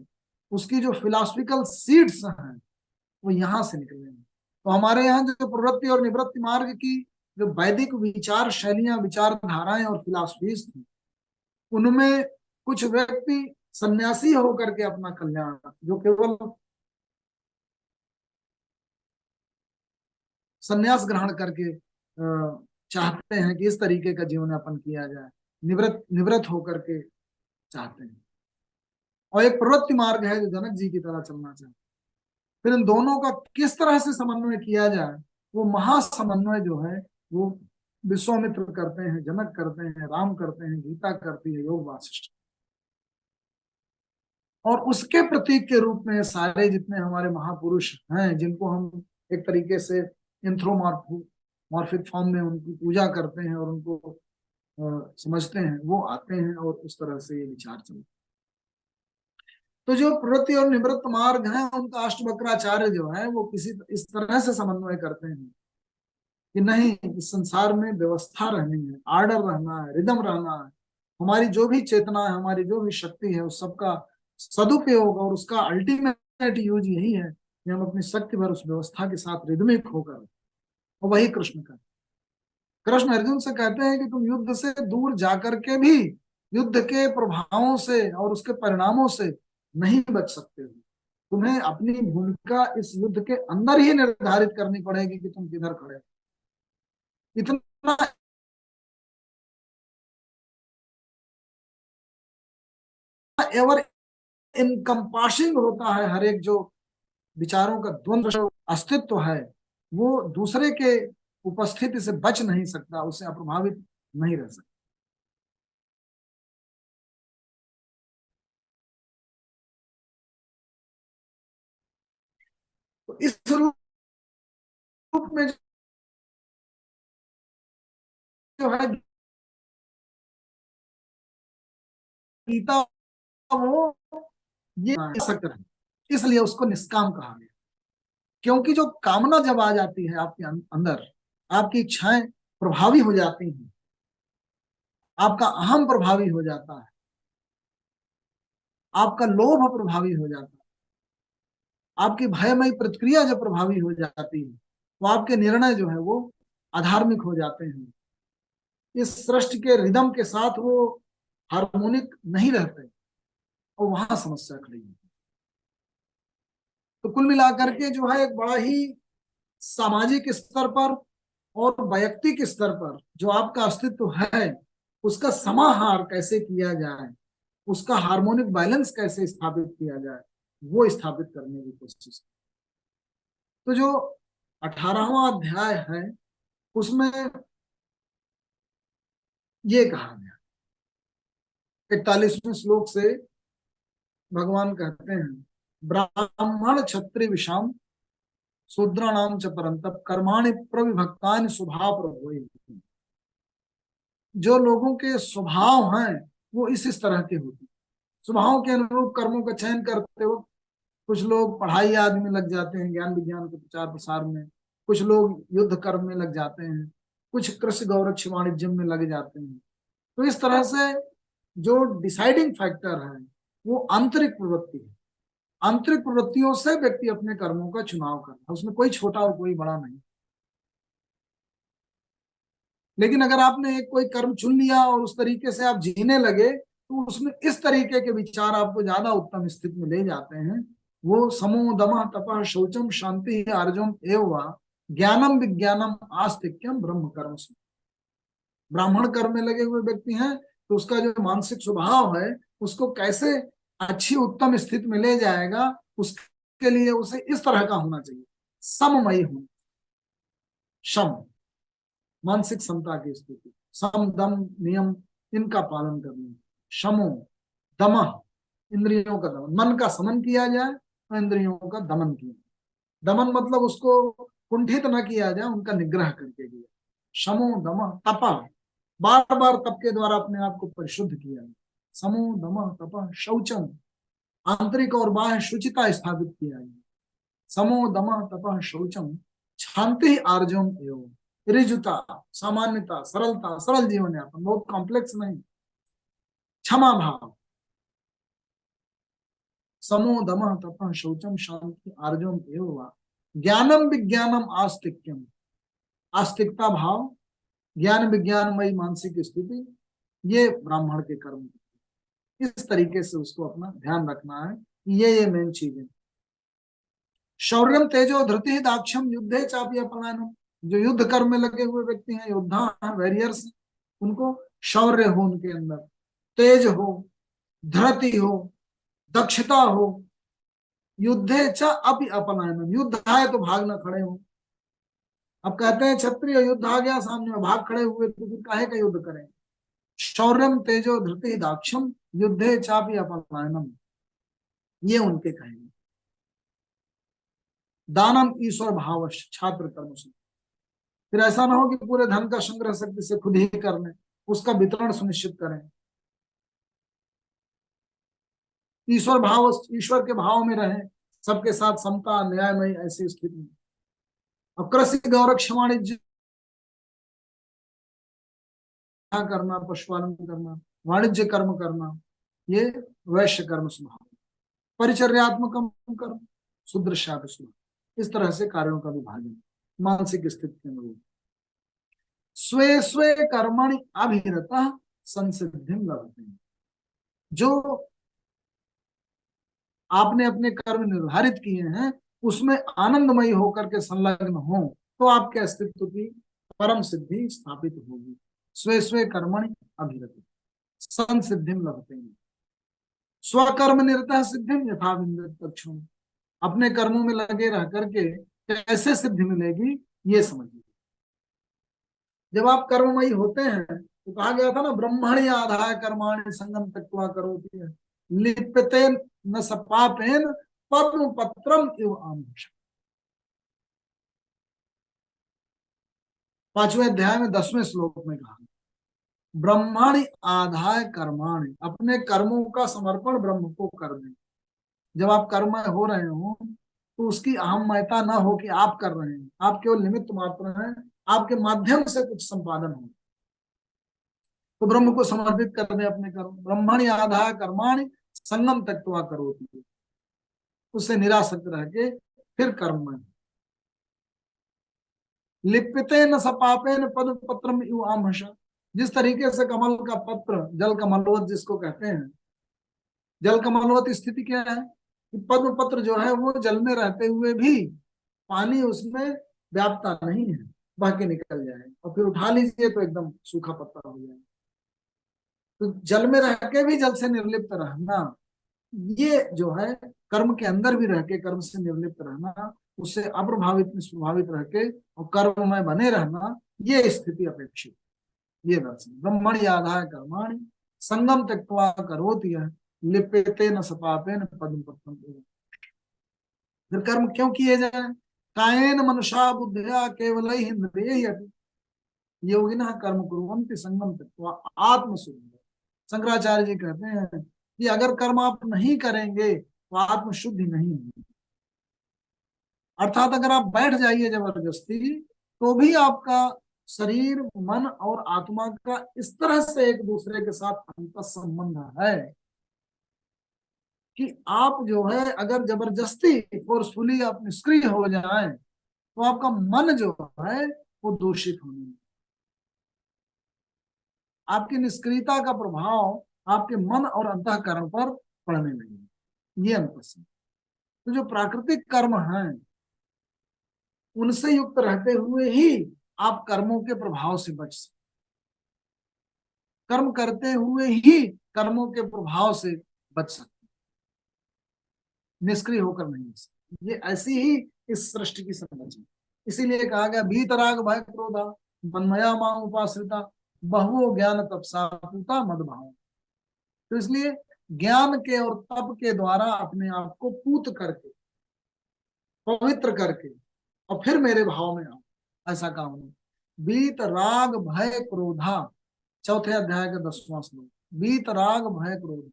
Speaker 3: उसकी जो फिलोसफिकल सीड्स हैं वो यहाँ से निकले हैं। तो हमारे यहाँ जो प्रवृत्ति और निवृत्ति मार्ग की जो वैदिक विचार शैलियां, विचारधाराएं और फिलॉसफीज थी, उनमें कुछ व्यक्ति सन्यासी होकर के अपना कल्याण, जो केवल सन्यास ग्रहण करके चाहते हैं कि इस तरीके का जीवन यापन किया जाए, निवृत्त होकर के चाहते हैं। और एक प्रवृत्ति मार्ग है जो जनक जी की तरह चलना चाहते हैं। फिर इन दोनों का किस तरह से समन्वय किया जाए, वो महासमन्वय जो है वो विश्वामित्र करते हैं, जनक करते हैं, राम करते हैं, गीता करती है, योग वासिष्ठ। और उसके प्रतीक के रूप में सारे जितने हमारे महापुरुष हैं, जिनको हम एक तरीके से एंथ्रोमॉर्फिक फॉर्म में उनकी पूजा करते हैं और उनको समझते हैं, वो आते हैं और उस तरह से ये विचार चलते हैं। तो जो प्रवृत्ति और निवृत्त मार्ग है, उनका अष्टवक्राचार्य जो है वो किसी इस तरह से समन्वय करते हैं कि नहीं, इस संसार में व्यवस्था रहनी है, आर्डर रहना है, रिदम रहना है। हमारी जो भी चेतना है, हमारी जो भी शक्ति है, उस सबका सदुपयोग और उसका अल्टीमेट यूज यही है कि हम अपनी शक्ति भर उस व्यवस्था के साथ रिदमिक होकर, और वही कृष्ण का। कृष्ण अर्जुन से कहते हैं कि तुम युद्ध से दूर जाकर के भी युद्ध के प्रभावों से और उसके परिणामों से नहीं बच सकते हो। तुम्हें अपनी भूमिका इस युद्ध के अंदर ही निर्धारित करनी पड़ेगी कि तुम किधर खड़े हो। इतना एवर इनकम्पासिंग होता है हर एक जो विचारों का द्वंद्व अस्तित्व है, वो दूसरे के उपस्थिति से बच नहीं सकता, उससे अप्रभावित नहीं रह सकता। तो इस रूप में जो है गीता, वो ये सकता है, इसलिए उसको निष्काम कहा गया। क्योंकि जो कामना जब आ जाती है आपके अंदर, आपकी इच्छाएं प्रभावी हो जाती हैं, आपका अहम प्रभावी हो जाता है, आपका लोभ प्रभावी हो जाता है, आपकी भयमयी प्रतिक्रिया जब प्रभावी हो जाती है, तो आपके निर्णय जो है वो अधार्मिक हो जाते हैं, इस सृष्टि के रिदम के साथ वो हार्मोनिक नहीं रहते, और वहां समस्या खड़ी है। तो कुल मिलाकर के जो है एक बड़ा ही सामाजिक स्तर पर और वैयक्तिक स्तर पर जो आपका अस्तित्व है, उसका समाहार कैसे किया जाए, उसका हार्मोनिक बैलेंस कैसे स्थापित किया जाए, वो स्थापित करने की कोशिश। तो जो 18वां अध्याय है उसमें ये कहा गया, 41वें श्लोक से भगवान कहते हैं, ब्राह्मण क्षत्रिय विषाम शूद्राणाम च परंतप कर्माणि प्रविभक्तानि स्वभाव प्रभुः। जो लोगों के स्वभाव हैं वो इस तरह के होते हैं, स्वभाव के अनुरूप कर्मों का चयन करते हो। कुछ लोग पढ़ाई आदि में लग जाते हैं, ज्ञान विज्ञान के प्रचार प्रसार में, कुछ लोग युद्ध कर्म में लग जाते हैं, कुछ कृषि गौरक्ष वाणिज्य में लग जाते हैं। तो इस तरह से जो डिसाइडिंग फैक्टर है वो आंतरिक प्रवृत्ति है। आंतरिक प्रवृत्तियों से व्यक्ति अपने कर्मों का चुनाव करता है, उसमें कोई छोटा और कोई बड़ा नहीं। लेकिन अगर आपने एक कोई कर्म चुन लिया और उस तरीके से आप जीने लगे, तो उसमें इस तरीके के विचार आपको ज्यादा उत्तम स्थिति में ले जाते हैं। वो समो दमः तपः शौचम शांति आर्जवम एवं ज्ञानम विज्ञानम आस्तिक्यम ब्रह्म कर्म। ब्राह्मण कर्म में लगे हुए व्यक्ति हैं, तो उसका जो मानसिक स्वभाव है उसको कैसे अच्छी उत्तम स्थिति में ले जाएगा, उसके लिए उसे इस तरह का होना चाहिए, सममयी होना, सम मानसिक समता की स्थिति, सम दम नियम इनका पालन करना, शमो दम इंद्रियों का दमन, मन का समन किया जाए और इंद्रियों का दमन किया। दमन मतलब उसको कुंठित न किया जाए, उनका निग्रह करके किया। शमो दम तप, बार बार तप के द्वारा अपने आप को परिशुद्ध किया। समो दम तप शौचम, आंतरिक और बाह्य शुचिता स्थापित किया गया। समो दम तप शौचम शांति आर्जवम एवं ऋजुता, सामान्यता, सरलता, सरल जीवन यापन, बहुत कॉम्प्लेक्स नहीं। क्षमा भाव, समो दम तप शौचम शांति आर्जवम एवं ज्ञानम विज्ञानम आस्तिक्यम, आस्तिकता भाव, ज्ञान विज्ञानमयी मानसिक स्थिति, ये ब्राह्मण के कर्म। इस तरीके से उसको अपना ध्यान रखना है, ये मेन चीजें। शौर्यम तेजो धृति दाक्षम युद्धे चापी अपलायनम, जो युद्ध कर्म में लगे हुए व्यक्ति हैं, योद्धा हैं, वॉरियर्स, उनको शौर्य हो, उनके अंदर तेज हो, धृति हो, दक्षता हो। युद्धे च अपि अपलायनम, युद्ध है तो भाग न खड़े हो। अब कहते हैं क्षत्रिय युद्ध आ गया सामने में, भाग खड़े हुए, तो फिर काहे का युद्ध करें। शौर्यम तेजो धृति दाक्षम युद्धे चापि अपमानम, ये उनके कहेंगे। दानम ईश्वर भावश छात्र कर्म से, फिर ऐसा ना हो कि पूरे धन का संग्रह शक्ति से खुद ही कर लें, उसका वितरण सुनिश्चित करें। ईश्वर भाव, ईश्वर के भाव में रहें, सबके साथ समता न्यायमय ऐसी स्थिति में। अब कृषि गौरक्ष वाणिज्य करना, पशुपालन करना, वाणिज्य कर्म करना, ये वैश्य कर्म स्वभाव। परिचर्यात्मक कर्म सुदृश्यापि स्वभाव, इस तरह से कार्यों का विभाजन मानसिक स्थिति के अनुरूप। स्वे स्वे कर्मणि अभिरतः संसिद्धिं लभते, जो आपने अपने कर्म निर्धारित किए हैं उसमें आनंदमयी होकर के संलग्न हो, तो आपके अस्तित्व की परम सिद्धि स्थापित होगी। स्वे स्वे कर्मणि अभिरत संसिद्धिं लभते, स्वकर्म निरतः सिद्धिं यथा विन्दति, अपने कर्मों में लगे रह करके कैसे सिद्धि मिलेगी ये समझिए। जब आप कर्ममयी होते हैं तो कहा गया था ना, ब्रह्मणि आधाय कर्माणि संगम त्यक्त्वा करोति लिप्यते न सपापेन पद्म पत्रम इव आमोष। 5वें अध्याय में 10वें श्लोक में कहा, ब्रह्मणि आधाय कर्माणि, अपने कर्मों का समर्पण ब्रह्म को कर दें। जब आप कर्म हो रहे हो तो उसकी अहमयता न हो कि आप कर रहे हैं, आप केवल निमित्त मात्र हैं, आपके माध्यम से कुछ संपादन हो, तो ब्रह्म को समर्पित कर दे अपने कर्म। ब्रह्मणि आधाय कर्माणि संगम त्यक्त्वा करोति, उससे निरासक्त रह के फिर कर्म में। लिप्यते न सपापेन पद पत्रम इव आमहष, जिस तरीके से कमल का पत्र, जल कमलवत जिसको कहते हैं, जल कमलवत स्थिति क्या है कि पद्म पत्र जो है वो जल में रहते हुए भी पानी उसमें व्यापता नहीं है, बह के निकल जाए, और फिर उठा लीजिए तो एकदम सूखा पत्ता हो जाए। तो जल में रह के भी जल से निर्लिप्त रहना, ये जो है कर्म के अंदर भी रह के कर्म से निर्लिप्त रहना, उससे अप्रभावित निष्प्रभावित रह के और कर्म में बने रहना, ये स्थिति अपेक्षित, ये दर्शन। ब्रह्मणि आधाय कर्माणि संगम त्यक्त्वा करोति लिप्यते न सपापेन पद्म पत्रम। फिर कर्म क्यों किए जाए? कायेन मनुष्या बुद्धिया केवलैः इन्द्रियैः योगिनः कर्म कुर्वन्ति संगम त्यक्त्वा आत्मशुद्धि। शंकराचार्य जी कहते हैं कि अगर कर्म आप नहीं करेंगे तो आत्मशुद्धि नहीं होगी। अर्थात अगर आप बैठ जाइए जबरदस्ती तो भी आपका शरीर, मन और आत्मा का इस तरह से एक दूसरे के साथ अंतर संबंध है कि आप जो है अगर जबरदस्ती फोर्सफुली आप निष्क्रिय हो जाए तो आपका मन जो है वो दूषित होने, आपकी निष्क्रियता का प्रभाव आपके मन और अंतःकरण पर पड़ने लगे, ये अंतर। तो जो प्राकृतिक कर्म हैं उनसे युक्त रहते हुए ही आप कर्मों के प्रभाव से बच सकते, कर्म करते हुए ही कर्मों के प्रभाव से बच सकते, निष्क्रिय होकर नहीं बच सकते। ये ऐसी ही इस सृष्टि की संरचना। इसीलिए कहा गया भीतराग भय क्रोधा मनमया मां उपाश्रिता बहुओ ज्ञान तपसा पूता मद भाव। तो इसलिए ज्ञान के और तप के द्वारा अपने आप को पूत करके, पवित्र करके और फिर मेरे भाव में आओ, ऐसा काम है। बीत राग भय क्रोधा, 4थे अध्याय का 10वां श्लोक। बीत राग भय क्रोध,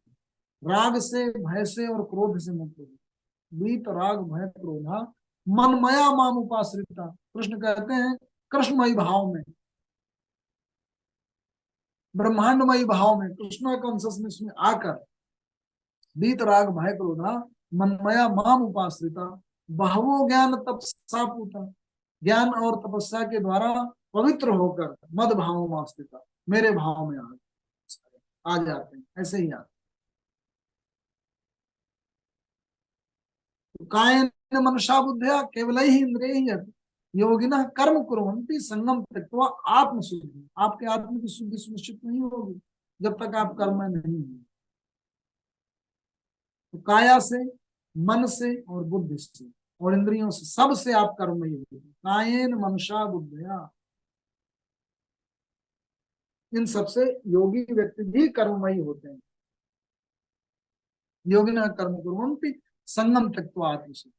Speaker 3: राग से, भय से और क्रोध से मुक्त हो। बीत राग भय क्रोधा मनमया माम उपाश्रिता, कृष्ण कहते हैं कृष्णमयी भाव में, ब्रह्मांडमयी भाव में, कृष्ण कॉन्शियसनेस में आकर बीत राग भय क्रोधा मनमया माम उपाश्रिता बहवो ज्ञान तपसा पूता, ज्ञान और तपस्या के द्वारा पवित्र होकर मद भाव में स्थित, मेरे भाव में आ जाते हैं, ऐसे ही आते। कायेन मनुष्या बुद्धिया केवलैः इन्द्रियैः योगिनः कर्म कुर्वन्ति संगम त्यक्त्वा आत्मशुद्धि। आपके आत्म की शुद्धि सुनिश्चित नहीं होगी जब तक आप कर्म में नहीं होंगे। तो काया से, मन से और बुद्धि से और इंद्रियों से, सबसे आप कर्ममयी होते हैं। कायेन मनसा बुद्धया, इन सबसे योगी व्यक्ति भी कर्ममयी होते हैं। योगिनः कर्म कुर्वन्ति संगम त्यक्त्वा आत्मसु।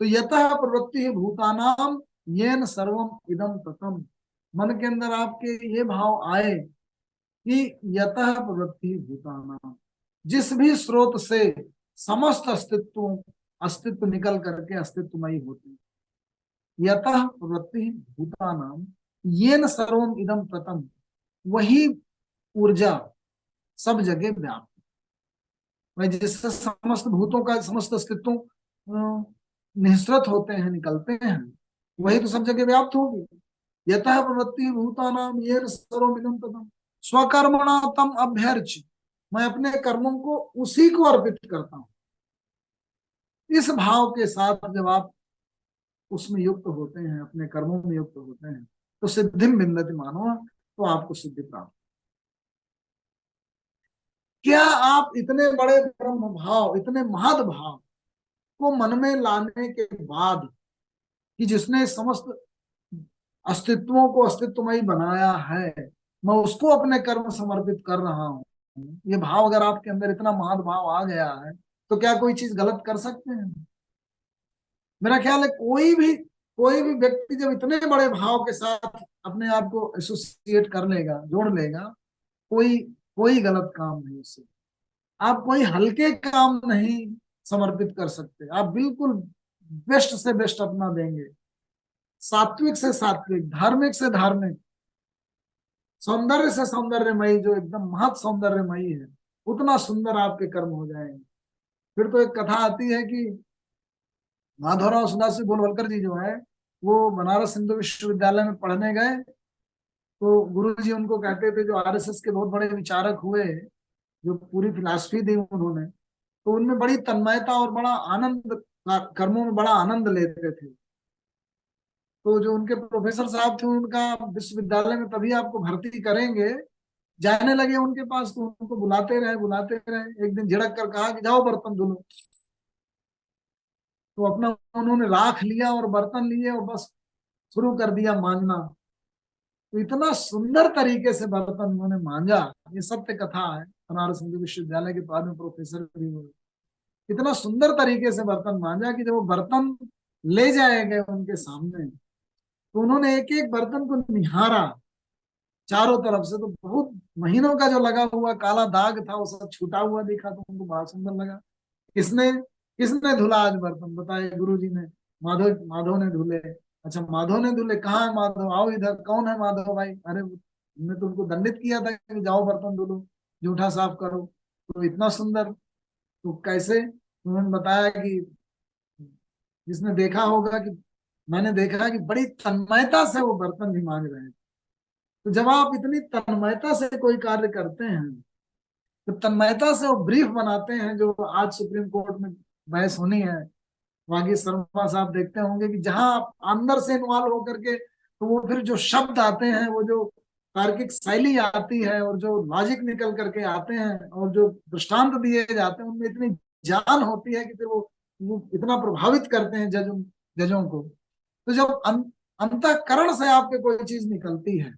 Speaker 3: तो यतः प्रवृत्ति भूतानाम येन सर्वम इदम ततम, मन के अंदर आपके ये भाव आए कि यतः प्रवृत्ति भूतानाम, जिस भी स्रोत से समस्त अस्तित्व निकल करके अस्तित्वमयी होते हैं। यतः प्रवृत्ति भूतानाम येन सर्वम इदम ततम, वही ऊर्जा सब जगह व्याप्त, वही जिससे समस्त भूतों का समस्त अस्तित्व निःसृत होते हैं, निकलते हैं, वही तो सब जगह व्याप्त होगी। यतः प्रवृत्ति भूतानाम येन सर्वम इदम ततम स्वकर्मणा तम अभ्यर्च्य, मैं अपने कर्मों को उसी को अर्पित करता हूं। इस भाव के साथ जब आप उसमें युक्त होते हैं, अपने कर्मों में युक्त होते हैं, तो सिद्धिम विन्दति मानो, तो आपको सिद्धि प्राप्त। क्या आप इतने बड़े ब्रह्म भाव, इतने महद भाव को मन में लाने के बाद, कि जिसने समस्त अस्तित्वों को अस्तित्वमयी बनाया है, मैं उसको अपने कर्म समर्पित कर रहा हूं, ये भाव अगर आपके अंदर इतना महद भाव आ गया है, तो क्या कोई चीज गलत कर सकते हैं? मेरा ख्याल है कोई भी व्यक्ति जब इतने बड़े भाव के साथ अपने आप को एसोसिएट कर लेगा, जोड़ लेगा, कोई कोई गलत काम नहीं उससे। आप कोई हल्के काम नहीं समर्पित कर सकते, आप बिल्कुल बेस्ट से बेस्ट अपना देंगे, सात्विक से सात्विक, धार्मिक से धार्मिक, सौंदर्य से सौंदर्यमयी, जो एकदम महत सौंदर्यमयी है, उतना सुंदर आपके कर्म हो जाएंगे। फिर तो एक कथा आती है कि माधवराव सुदासी गोलवलकर जी जो है, वो बनारस हिंदू विश्वविद्यालय में पढ़ने गए, तो गुरु जी उनको कहते थे, जो आरएसएस के बहुत बड़े विचारक हुए, जो पूरी फिलॉसफी दी उन्होंने, तो उनमें बड़ी तन्मयता और बड़ा आनंद, कर्मों में बड़ा आनंद लेते थे। तो जो उनके प्रोफेसर साहब थे, उनका विश्वविद्यालय में तभी आपको भर्ती करेंगे, जाने लगे उनके पास, तो उनको बुलाते रहे। एक दिन झिड़क कर कहा कि जाओ बर्तन धुलो। तो अपना उन्होंने राख लिया और बर्तन लिए और बस शुरू कर दिया मांजना। तो इतना सुंदर तरीके से बर्तन उन्होंने मांजा, ये सत्य कथा है, बनारस हिंदू विश्वविद्यालय के बाद में प्रोफेसर भी हुए। इतना सुंदर तरीके से बर्तन मांजा कि जब वो बर्तन ले जाए गए उनके सामने, तो उन्होंने एक एक बर्तन को निहारा चारों तरफ से, तो बहुत महीनों का जो लगा हुआ काला दाग था, वो सब छूटा हुआ दिखा, तो उनको बड़ा सुंदर लगा। किसने किसने धुला आज बर्तन? बताए, गुरु जी ने। माधव ने धुले। अच्छा, माधव ने धुले, कहाँ है माधव? आओ इधर। कौन है माधव भाई? अरे हमने तो उनको दंडित किया था कि जाओ बर्तन धुलो, जूठा साफ करो। तो इतना सुंदर, तो कैसे? उन्होंने बताया कि जिसने देखा होगा, कि मैंने देखा कि बड़ी तन्मयता से वो बर्तन भी मांग रहे हैं। तो जब आप इतनी तन्मयता से कोई कार्य करते हैं, तो तन्मयता से वो ब्रीफ बनाते हैं, जो आज सुप्रीम कोर्ट में बहस होनी है, वागी शर्मा साहब देखते होंगे कि जहां आप अंदर से इन्वॉल्व होकर के, तो वो फिर जो शब्द आते हैं, वो जो तार्किक शैली आती है, और जो लॉजिक निकल करके आते हैं, और जो दृष्टांत दिए जाते हैं, उनमें इतनी जान होती है कि फिर वो इतना प्रभावित करते हैं जजों को। तो जब अंतःकरण से आपके कोई चीज निकलती है,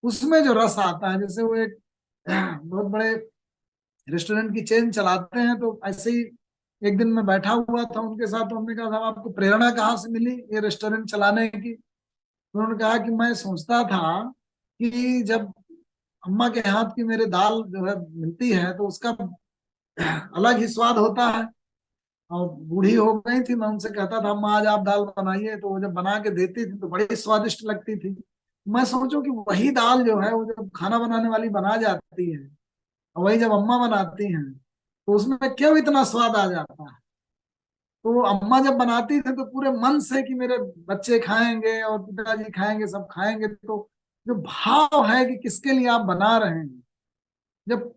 Speaker 3: उसमें जो रस आता है, जैसे वो एक बहुत बड़े रेस्टोरेंट की चेन चलाते हैं, तो ऐसे ही एक दिन मैं बैठा हुआ था उनके साथ, तो हमने कहा था, आपको प्रेरणा कहाँ से मिली ये रेस्टोरेंट चलाने की? तो उन्होंने कहा कि मैं सोचता था कि जब अम्मा के हाथ की मेरे दाल जो है मिलती है, तो उसका अलग ही स्वाद होता है। और बूढ़ी हो गई थी, मैं उनसे कहता था, अम्मा आज आप दाल बनाइए, तो वो जब बना के देती थी तो बड़ी स्वादिष्ट लगती थी। मैं सोचूं कि वही दाल जो है, वो जब खाना बनाने वाली बना जाती है, और वही जब अम्मा बनाती हैं, तो उसमें क्यों इतना स्वाद आ जाता है? तो अम्मा जब बनाती थी, तो पूरे मन से कि मेरे बच्चे खाएंगे और पिताजी खाएंगे, सब खाएंगे, तो जो भाव है कि किसके लिए आप बना रहे हैं, जब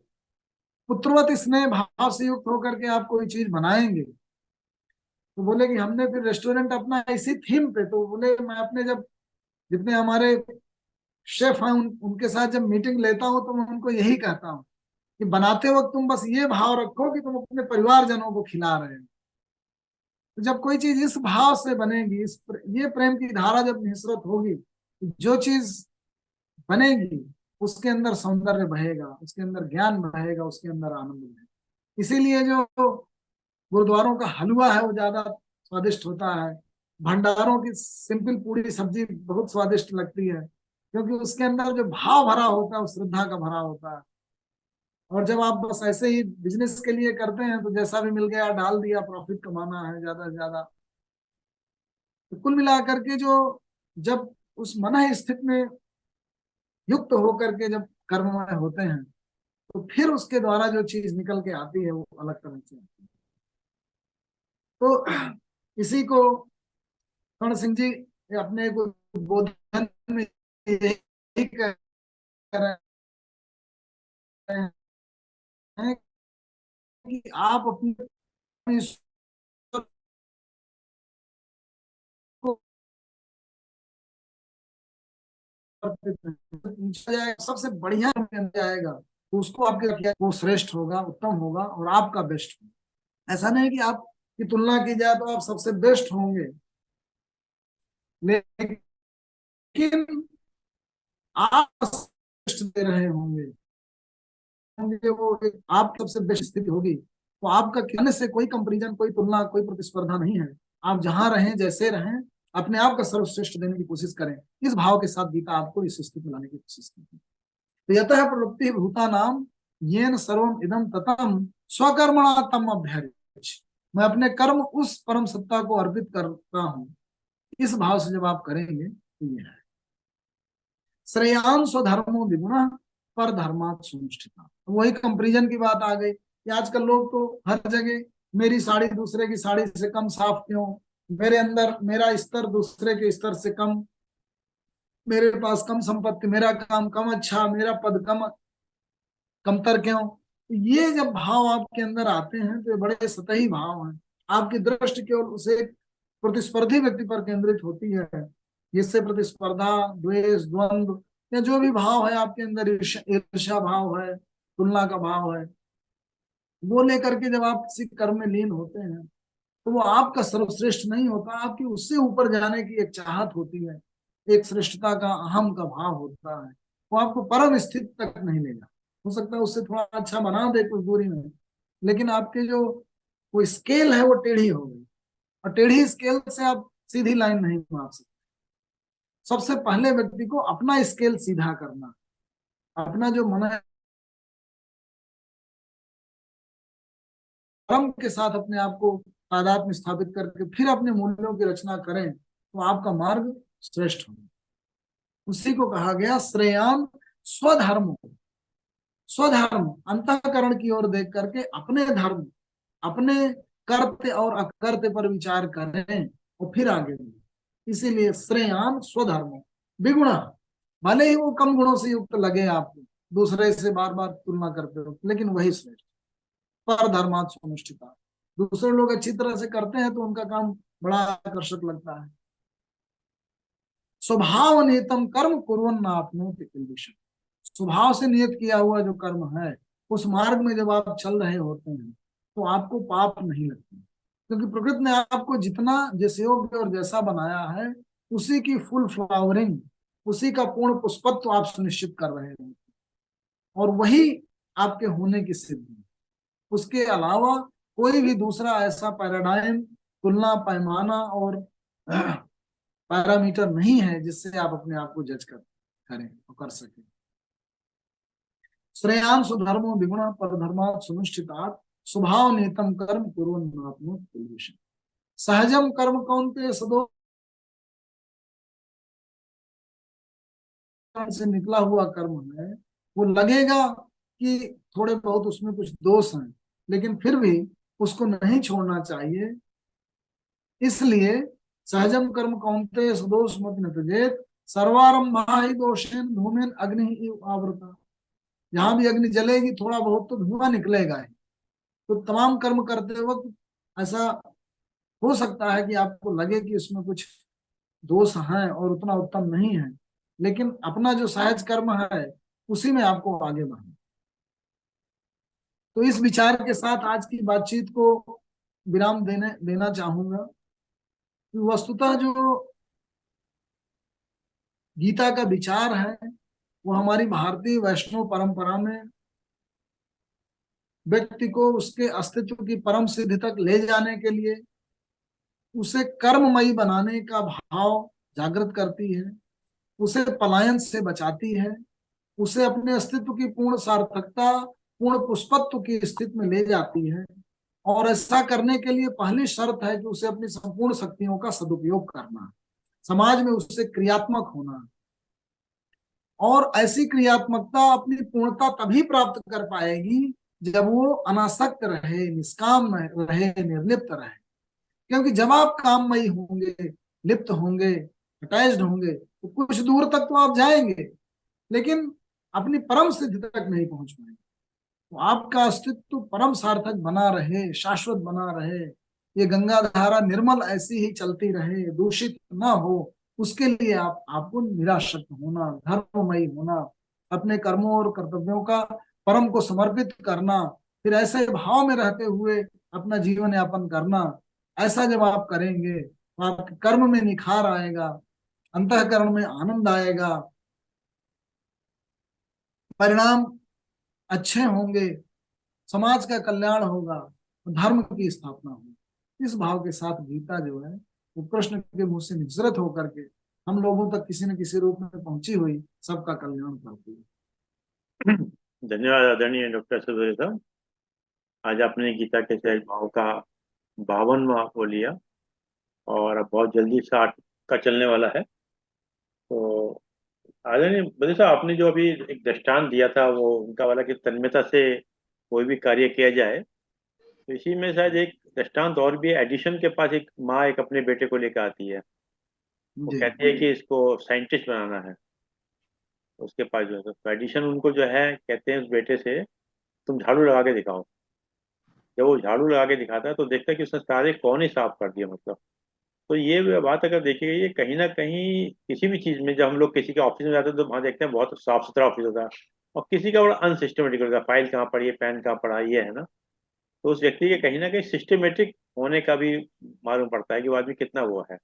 Speaker 3: पुत्रवत स्नेह भाव से युक्त होकर के आप कोई चीज बनाएंगे, तो बोले कि हमने फिर रेस्टोरेंट अपना इसी थीम पे, तो बोले मैं अपने जब जितने हमारे शेफ हैं उनके साथ जब मीटिंग लेता हूँ, तो मैं उनको यही कहता हूँ कि बनाते वक्त तुम बस ये भाव रखो कि तुम अपने परिवारजनों को खिला रहे हो। तो जब कोई चीज इस भाव से बनेगी, ये प्रेम की धारा जब निःसृत होगी, तो जो चीज बनेगी उसके अंदर सौंदर्य बहेगा, उसके अंदर ज्ञान बहेगा, उसके अंदर आनंद बहेगा। इसीलिए जो गुरुद्वारों का हलवा है वो ज्यादा स्वादिष्ट होता है, भंडारों की सिंपल पूरी सब्जी बहुत स्वादिष्ट लगती है, क्योंकि उसके अंदर जो भाव भरा होता है वो श्रद्धा का भरा होता है। और जब आप बस ऐसे ही बिजनेस के लिए करते हैं तो जैसा भी मिल गया डाल दिया, प्रॉफिट कमाना है ज्यादा से ज्यादा, तो कुल मिलाकर के जो जब उस मन स्थिति में युक्त होकर के जब कर्ममय होते हैं तो फिर उसके द्वारा जो चीज निकल के आती है वो अलग तरह से आती है। तो इसी को कर्ण सिंह जी अपने को बोधन में यही कह रहे हैं कि आप अपने को पूछा जाए सबसे बढ़िया जाएगा तो उसको आपके वो श्रेष्ठ होगा, उत्तम होगा और आपका बेस्ट होगा। ऐसा नहीं कि आप की तुलना की जाए तो आप सबसे बेस्ट होंगे, लेकिन आप श्रेष्ठ दे रहे होंगे, वो आप सबसे बेस्ट स्थिति होगी। तो आपका कहने से कोई कंपैरिजन, कोई तुलना, कोई प्रतिस्पर्धा नहीं है। आप जहां रहें, जैसे रहें, अपने आप का सर्वश्रेष्ठ देने की कोशिश करें। इस भाव के साथ गीता आपको इस स्थिति में लाने की कोशिश करती है। तो यतः प्रवृत्ति भूता नाम येन सर्वम इदम ततम स्वकर्मणा तम अभ्यर्च। मैं अपने कर्म उस परम सत्ता को अर्पित करता हूं। इस भाव से जब आप करेंगे तो ये है श्रेयान स्वधर्मो विगुण पर धर्मात् सुनिष्ठिता। वही कंपैरिजन की बात आ गई कि आजकल लोग तो हर जगह मेरी साड़ी दूसरे की साड़ी से कम साफ क्यों, मेरे अंदर मेरा स्तर दूसरे के स्तर से कम, मेरे पास कम संपत्ति, मेरा काम कम अच्छा, मेरा पद कम कमतर क्यों। ये जब भाव आपके अंदर आते हैं तो ये बड़े सतही भाव हैं। आपकी दृष्टि केवल उसे प्रतिस्पर्धी व्यक्ति पर केंद्रित होती है, जिससे प्रतिस्पर्धा, द्वेष, द्वंद्व या जो भी भाव है आपके अंदर, ईर्ष्या भाव है, तुलना का भाव है, वो लेकर के जब आप किसी कर्म में लीन होते हैं तो वो आपका सर्वश्रेष्ठ नहीं होता, आपकी उससे ऊपर जाने की एक चाहत होती है, एक श्रेष्ठता का, अहम का भाव होता है। वो आपको परम स्थिति तक नहीं ले जा, हो सकता है उससे थोड़ा अच्छा बना दे कुछ दूरी में, लेकिन आपके जो वो स्केल है वो टेढ़ी हो गई, और टेढ़ी स्केल से आप सीधी लाइन नहीं मार सकते। सबसे पहले व्यक्ति को अपना स्केल सीधा करना, अपना जो मन है कर्म के साथ अपने आप को तादाद में स्थापित करके फिर अपने मूल्यों की रचना करें तो आपका मार्ग श्रेष्ठ होगा। उसी को कहा गया श्रेयान स्वधर्म। स्वधर्म अंतःकरण की ओर देख करके अपने धर्म, अपने कर्त्य और अकर्त्य पर विचार करें और फिर आगे बढ़े। इसीलिए श्रेयान स्वधर्म विगुण, भले ही वो कम गुणों से युक्त लगे आपको, दूसरे से बार बार तुलना करते हो, लेकिन वही श्रेष्ठ। पर धर्मात् सुनिष्ठिता, दूसरे लोग अच्छी तरह से करते हैं तो उनका काम बड़ा आकर्षक लगता है। स्वभाव नियतम कर्म कुर्वन् आपनोति किल्बिषम्। स्वभाव से नियत किया हुआ जो कर्म है उस मार्ग में जब आप चल रहे होते हैं तो आपको पाप नहीं लगते, क्योंकि प्रकृति ने आपको जितना जिस योग्य और जैसा बनाया है उसी की फुल फ्लावरिंग, उसी का पूर्ण पुष्पत्व आप सुनिश्चित कर रहे हैं, और वही आपके होने की सिद्धि। उसके अलावा कोई भी दूसरा ऐसा पैराडाइम, तुलना, पैमाना और पैरामीटर नहीं है जिससे आप अपने आप को जज करें और कर सकें। श्रेयान सुधर्मो विगुण पर धर्मात् सुनिष्ठितात् स्वभाव नियतम कर्म कुर्वन् आपनोति किल्बिषम्। सहजम कर्म कौन्तेय सदोष से निकला हुआ कर्म है, वो लगेगा कि थोड़े बहुत उसमें कुछ दोष हैं, लेकिन फिर भी उसको नहीं छोड़ना चाहिए। इसलिए सहजम कर्म कौन्तेय सदोष मत न त्यजेत सर्वारंभा हि दोषेन धूमेन अग्नि इव आवृता। जहां भी अग्नि जलेगी थोड़ा बहुत तो धुआं निकलेगा ही। तो तमाम कर्म करते वक्त ऐसा हो सकता है कि आपको लगे कि उसमें कुछ दोष हैं और उतना उत्तम नहीं है, लेकिन अपना जो सहज कर्म है उसी में आपको आगे बढ़ना। तो इस विचार के साथ आज की बातचीत को विराम देना चाहूंगा कि वस्तुतः जो गीता का विचार है वो हमारी भारतीय वैष्णव परंपरा में व्यक्ति को उसके अस्तित्व की परम सिद्धि तक ले जाने के लिए उसे कर्ममयी बनाने का भाव जागृत करती है, उसे पलायन से बचाती है, उसे अपने अस्तित्व की पूर्ण सार्थकता, पूर्ण पुष्पत्व की स्थिति में ले जाती है। और ऐसा करने के लिए पहली शर्त है कि उसे अपनी संपूर्ण शक्तियों का सदुपयोग करना, समाज में उससे क्रियात्मक होना। और ऐसी क्रियात्मकता अपनी पूर्णता तभी प्राप्त कर पाएगी जब वो अनासक्त रहे, निष्काम रहे, निर्लिप्त रहे। क्योंकि जब आप काममयी होंगे, लिप्त होंगे, अटैच्ड होंगे, तो कुछ दूर तक तो आप जाएंगे लेकिन अपनी परम सिद्धि तक नहीं पहुंच पाएंगे। तो आपका अस्तित्व परम सार्थक बना रहे, शाश्वत बना रहे, ये गंगा धारा निर्मल ऐसी ही चलती रहे, दूषित ना हो, उसके लिए आपको निराशक्त होना, धर्ममयी होना, अपने कर्मों और कर्तव्यों का परम को समर्पित करना, फिर ऐसे भाव में रहते हुए अपना जीवन यापन करना। ऐसा जब आप करेंगे तो आपके कर्म में निखार आएगा, अंतःकरण में आनंद आएगा, परिणाम अच्छे होंगे, समाज का कल्याण होगा, धर्म की स्थापना होगी। इस भाव के साथ गीता जो है वो कृष्ण के मुंह से निसृत होकर के हम लोगों तक किसी न किसी रूप में पहुंची हुई सबका कल्याण करती है।
Speaker 4: धन्यवाद आदरणीय डॉक्टर सुधीर साहब। आज आपने गीता के सहज भाव का 52वां वो लिया और अब बहुत जल्दी 60 का चलने वाला है। तो आदरणीय बद्री साहब, आपने जो अभी एक दृष्टांत दिया था वो उनका वाला कि तन्मयता से कोई भी कार्य किया जाए, तो इसी में शायद एक दृष्टांत और भी है। एडिशन के पास एक माँ एक अपने बेटे को लेकर आती है, वो
Speaker 3: जी
Speaker 4: कहती है कि इसको साइंटिस्ट बनाना है। उसके पास जो है तो एडिशन उनको जो है कहते हैं उस बेटे से, तुम झाड़ू लगा के दिखाओ। जब वो झाड़ू लगा के दिखाता है तो देखता है कि उसने सारे कौन ही साफ कर दिया मतलब। तो ये बात अगर देखी गई है कहीं ना कहीं किसी भी चीज में, जब हम लोग किसी के ऑफिस में जाते हैं तो वहां देखते हैं बहुत साफ सुथरा ऑफिस होता है और किसी का बड़ा अनसिस्टमेटिक होता है, फाइल कहाँ पड़ी है, पेन कहाँ पड़ा है, ये है ना। तो उस व्यक्ति के कहीं ना कहीं सिस्टमेटिक होने का भी मालूम पड़ता है कि वो आदमी कितना वो है।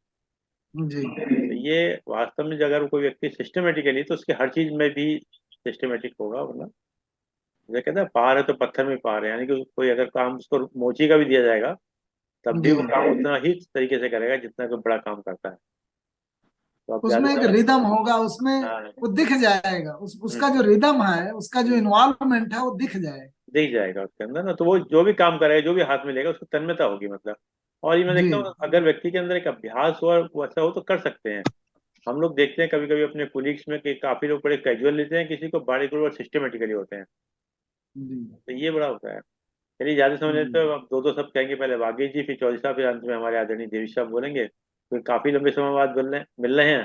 Speaker 3: जी
Speaker 4: तो ये वास्तव में अगर कोई व्यक्ति सिस्टमेटिकली, तो उसके हर चीज में भी सिस्टमेटिक होगा, वरना जैसे कहते हैं पार है तो पत्थर में पार है, यानी कि कोई अगर काम उसको मोची का भी दिया जाएगा तब भी
Speaker 3: जी
Speaker 4: वो काम उतना ही तरीके से करेगा जितना कोई बड़ा काम करता है। तो आप
Speaker 3: उसमें
Speaker 4: ज्यादा
Speaker 3: एक
Speaker 4: समय।
Speaker 3: रिदम होगा, उसमें
Speaker 4: हाँ।
Speaker 3: वो दिख जाएगा, उसका
Speaker 4: हम्म,
Speaker 3: जो रिदम है, उसका जो
Speaker 4: हम्म,
Speaker 3: इन्वॉल्वमेंट है वो दिख जाएगा।
Speaker 4: दिख जाएगा उसके अंदर ना। तो वो जो भी काम करेगा, जो भी हाथ में लेगा, उसको तन्मयता होगी मतलब। और ये मैं
Speaker 3: जी
Speaker 4: देखता हूँ अगर व्यक्ति के अंदर एक अभ्यास हो और वो ऐसा हो तो कर सकते हैं। हम लोग देखते हैं कभी कभी अपने कोलीग्स में कि काफी लोग बड़े कैजुअल लेते हैं किसी को, बड़े को और सिस्टमेटिकली होते हैं।
Speaker 3: जी
Speaker 4: तो ये बड़ा होता है। चलिए ज्यादा समझ लेते
Speaker 3: जी
Speaker 4: हो, अब दो दो सब कहेंगे, पहले वागीश जी फिर चौधरी साहब फिर अंत में हमारे आदरणीय देवी साहब बोलेंगे। फिर काफी लंबे समय बाद मिल रहे हैं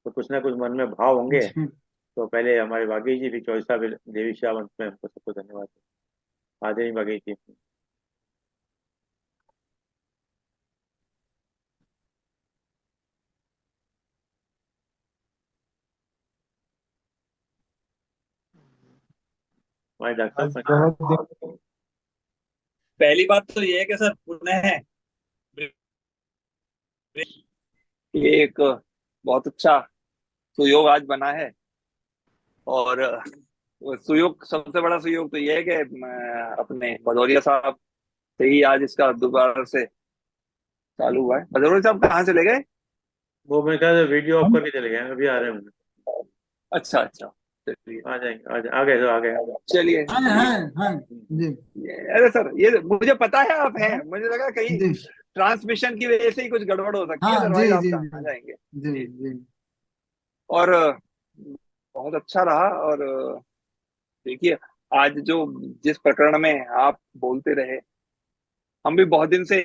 Speaker 4: तो कुछ ना कुछ मन में भाव होंगे।
Speaker 3: जी।
Speaker 4: तो पहले हमारे वागीश जी फिर चौधरी साहब फिर देवी साहब, अंत में हमको सबको धन्यवाद। आदरणीय वागीश जी। हमारे डॉक्टर
Speaker 5: आज
Speaker 4: साहब।
Speaker 5: बहुत दिन पहली बात तो ये है कि सर पुनः ये एक बहुत अच्छा सुयोग आज बना है। और सुयोग, सबसे बड़ा सुयोग तो ये है कि अपने भदौरिया साहब से ही आज इसका दोबारा से चालू हुआ है। भदौरिया साहब कहाँ चले गए?
Speaker 4: वो मैं कहा वीडियो ऑफ करके चले गए, अभी आ रहे हैं।
Speaker 5: अच्छा अच्छा, चलिए।
Speaker 4: आ जाएंगे, आ गए तो आ गए।
Speaker 5: चलिए
Speaker 3: हाँ हाँ हाँ जी
Speaker 5: अरे सर, ये मुझे पता है आप हैं, मुझे लगा कहीं
Speaker 3: जी
Speaker 5: ट्रांसमिशन की वजह से ही कुछ गड़बड़ हो सकती है,
Speaker 3: हाँ जी
Speaker 5: अदरवाइज आप
Speaker 3: जी
Speaker 5: कहाँ
Speaker 3: जी
Speaker 5: जाएंगे।
Speaker 3: जी
Speaker 5: जी।
Speaker 3: जी
Speaker 5: और बहुत अच्छा रहा। और देखिए, आज जो जिस प्रकरण में आप बोलते रहे, हम भी बहुत दिन से,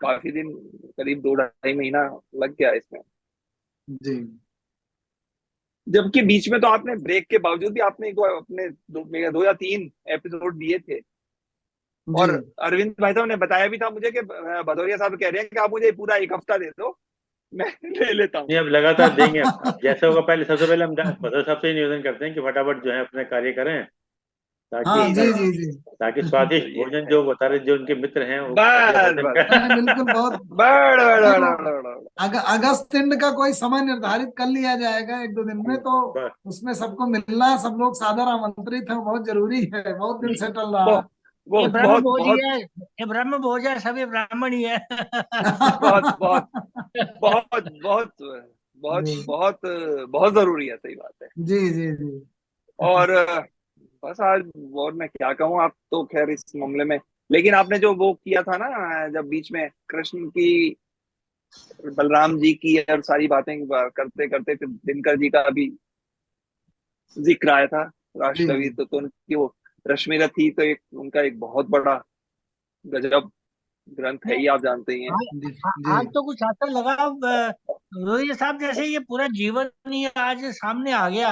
Speaker 5: काफी दिन, करीब 2 ढाई महीना लग गया इसमें।
Speaker 3: जी
Speaker 5: जबकि बीच में तो आपने ब्रेक के बावजूद भी आपने अपने 2 या 3 एपिसोड दिए थे।
Speaker 3: जी
Speaker 5: और अरविंद भाई साहब ने बताया भी था मुझे कि भदौरिया साहब कह रहे हैं कि आप मुझे पूरा 1 हफ्ता दे दो, मैं ले लेता हूँ।
Speaker 4: नहीं, अब लगातार देंगे। अब जैसा होगा, पहले सबसे पहले हम बदर साहब से ही निवेदन करते हैं कि फटाफट जो है अपने कार्य करें
Speaker 3: हाँ
Speaker 4: ताकि
Speaker 3: जी जी जी।
Speaker 4: ताकि स्वादिष्ट भोजन जो बता रहे जो उनके मित्र हैं वो
Speaker 5: बस
Speaker 4: भोजन
Speaker 5: बस
Speaker 4: कर।
Speaker 3: बिल्कुल बहुत।
Speaker 5: बड़ बड़
Speaker 3: नहीं,
Speaker 5: बड़
Speaker 3: वो
Speaker 5: बड़ बड़
Speaker 3: अगस्त एंड का कोई समय निर्धारित कर लिया जाएगा 1-2 दिन में, तो
Speaker 4: बस
Speaker 3: उसमें सबको मिलना, सब लोग सादर आमंत्रित है, बहुत जरूरी है, बहुत दिन से टल रहा
Speaker 5: वो
Speaker 3: है।
Speaker 5: वो
Speaker 6: ये ब्रह्म
Speaker 5: बहुत
Speaker 6: भोज ही
Speaker 5: बहुत
Speaker 6: है, ये ब्रह्म भोज है, सभी ब्राह्मण ही है।
Speaker 5: बहुत बहुत बहुत बहुत बहुत
Speaker 3: जी
Speaker 5: बहुत बहुत जरूरी है, सही बात है।
Speaker 3: जी जी जी।
Speaker 5: और बस आज और मैं क्या कहूँ, आप तो खैर इस मामले में, लेकिन आपने जो वो किया था ना जब बीच में कृष्ण की, बलराम जी की और सारी बातें करते करते फिर दिनकर जी का भी जिक्र आया था,
Speaker 3: जी
Speaker 5: राष्ट्रकवि, तो उनकी वो रश्मि रथी तो एक उनका एक बहुत बड़ा गजब ग्रंथ है
Speaker 6: नहीं,
Speaker 5: ही, आप जानते ही हैं।
Speaker 6: आज
Speaker 3: जी जी
Speaker 6: आज तो कुछ ऐसा लगा रोहित साहब, जैसे ये पूरा जीवन ही आज सामने आ गया।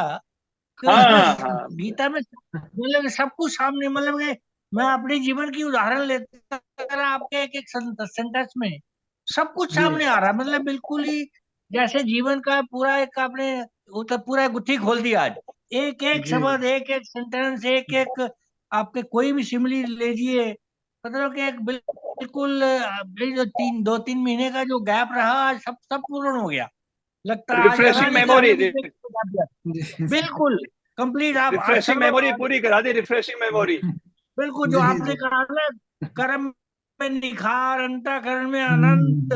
Speaker 5: हाँ हाँ
Speaker 6: गीता में मतलब सब कुछ सामने, मतलब कि मैं अपने जीवन की उदाहरण लेता रहा आपके एक एक सेंटेंस में सब कुछ
Speaker 3: जी
Speaker 6: सामने आ रहा, मतलब बिल्कुल ही जैसे जीवन का पूरा एक आपने वो तो पूरा गुत्थी खोल दिया आज। एक एक
Speaker 3: जी
Speaker 6: शब्द, एक एक सेंटेंस, एक एक आपके कोई भी सिमिली लीजिए, मतलब कि एक बिल्कुल ये जो 2-3 महीने का जो गैप रहा, आज सब सब पूर्ण हो गया। लगता आज लगा
Speaker 5: रिफ्रेशिंग
Speaker 6: नहीं कि
Speaker 5: मेमोरी,
Speaker 6: हमने बीच में कुछ गैप दिया।
Speaker 3: जी
Speaker 6: बिल्कुल कंप्लीट, आप आज
Speaker 5: रिफ्रेशिंग
Speaker 6: सर्व
Speaker 5: मेमोरी पूरी करा दी, रिफ्रेशिंग मेमोरी।
Speaker 6: बिल्कुल जो
Speaker 3: जी
Speaker 6: आपने
Speaker 3: जी
Speaker 6: कहा ना, कर्म में निखार, अंतःकरण में आनंद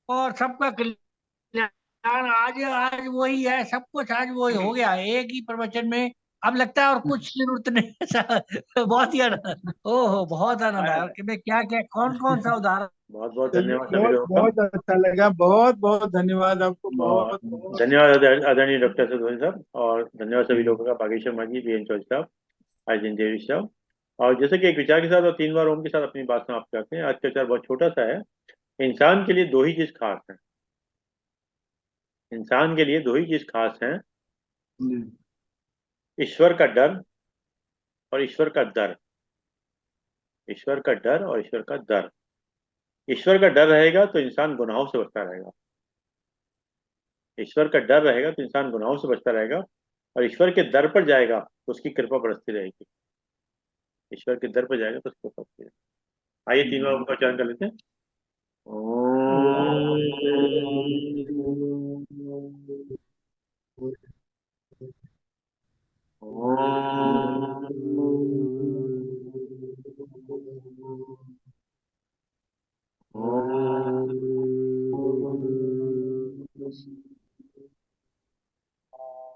Speaker 6: और सबका कल्याण, आज आज वही है, सब कुछ आज वही हो गया एक ही प्रवचन में। अब लगता है और कुछ जरूरत नहीं है। बहुत ही आनंद, ओहो बहुत आनंद आया कि मैं क्या क्या कौन कौन सा उदाहरण।
Speaker 4: बहुत बहुत
Speaker 7: चलिए,
Speaker 4: धन्यवाद सभी
Speaker 7: बहुत
Speaker 4: लोगों
Speaker 7: बहुत अच्छा लगा, बहुत बहुत धन्यवाद आपको,
Speaker 4: का। और
Speaker 7: बहुत बहुत।
Speaker 4: धन्यवाद आदरणीय डॉक्टर सुधोनी साहब, और धन्यवाद सभी लोगों का, बागेश्वर शर्मा जी, बी एन चौधरी साहब, अजय देवी साहब। और जैसे कि एक विचार के साथ और 3 बार ओम के साथ अपनी बात समाप्त करते हैं। आज का विचार बहुत छोटा सा है। इंसान के लिए दो ही चीज खास है। इंसान के लिए दो ही चीज खास है,
Speaker 3: जी
Speaker 4: ईश्वर का डर और ईश्वर का दर। ईश्वर का डर और ईश्वर का दर। ईश्वर का डर रहेगा तो इंसान गुनाहों से बचता रहेगा। ईश्वर का डर रहेगा तो इंसान गुनाहों से बचता रहेगा, और ईश्वर के दर पर जाएगा तो उसकी कृपा बरसती रहेगी। ईश्वर के दर पर जाएगा तो उसकी कृपा बरसती रहेगी। आइए 3 बार उनका उच्चारण कर लेते हैं।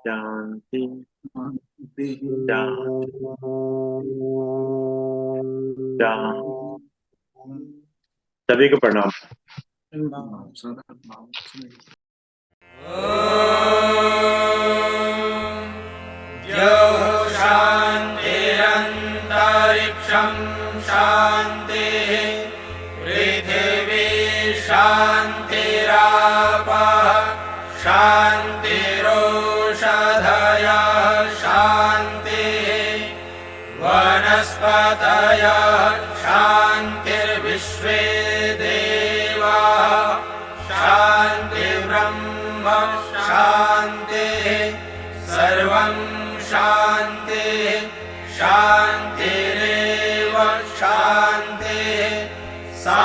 Speaker 4: शांति शांति शांति। सभी को प्रणाम।
Speaker 8: द्यौः शान्तिरन्तरिक्षं शान्तिः पृथिवी शान्तिरापः शान्तिरोषधयः शान्तिः वनस्पतयः शान्तिर्विश्वे देवाः शान्तिर्ब्रह्म शान्तिः सर्वं शान्तिः शान्तिरेव शान्तिः सा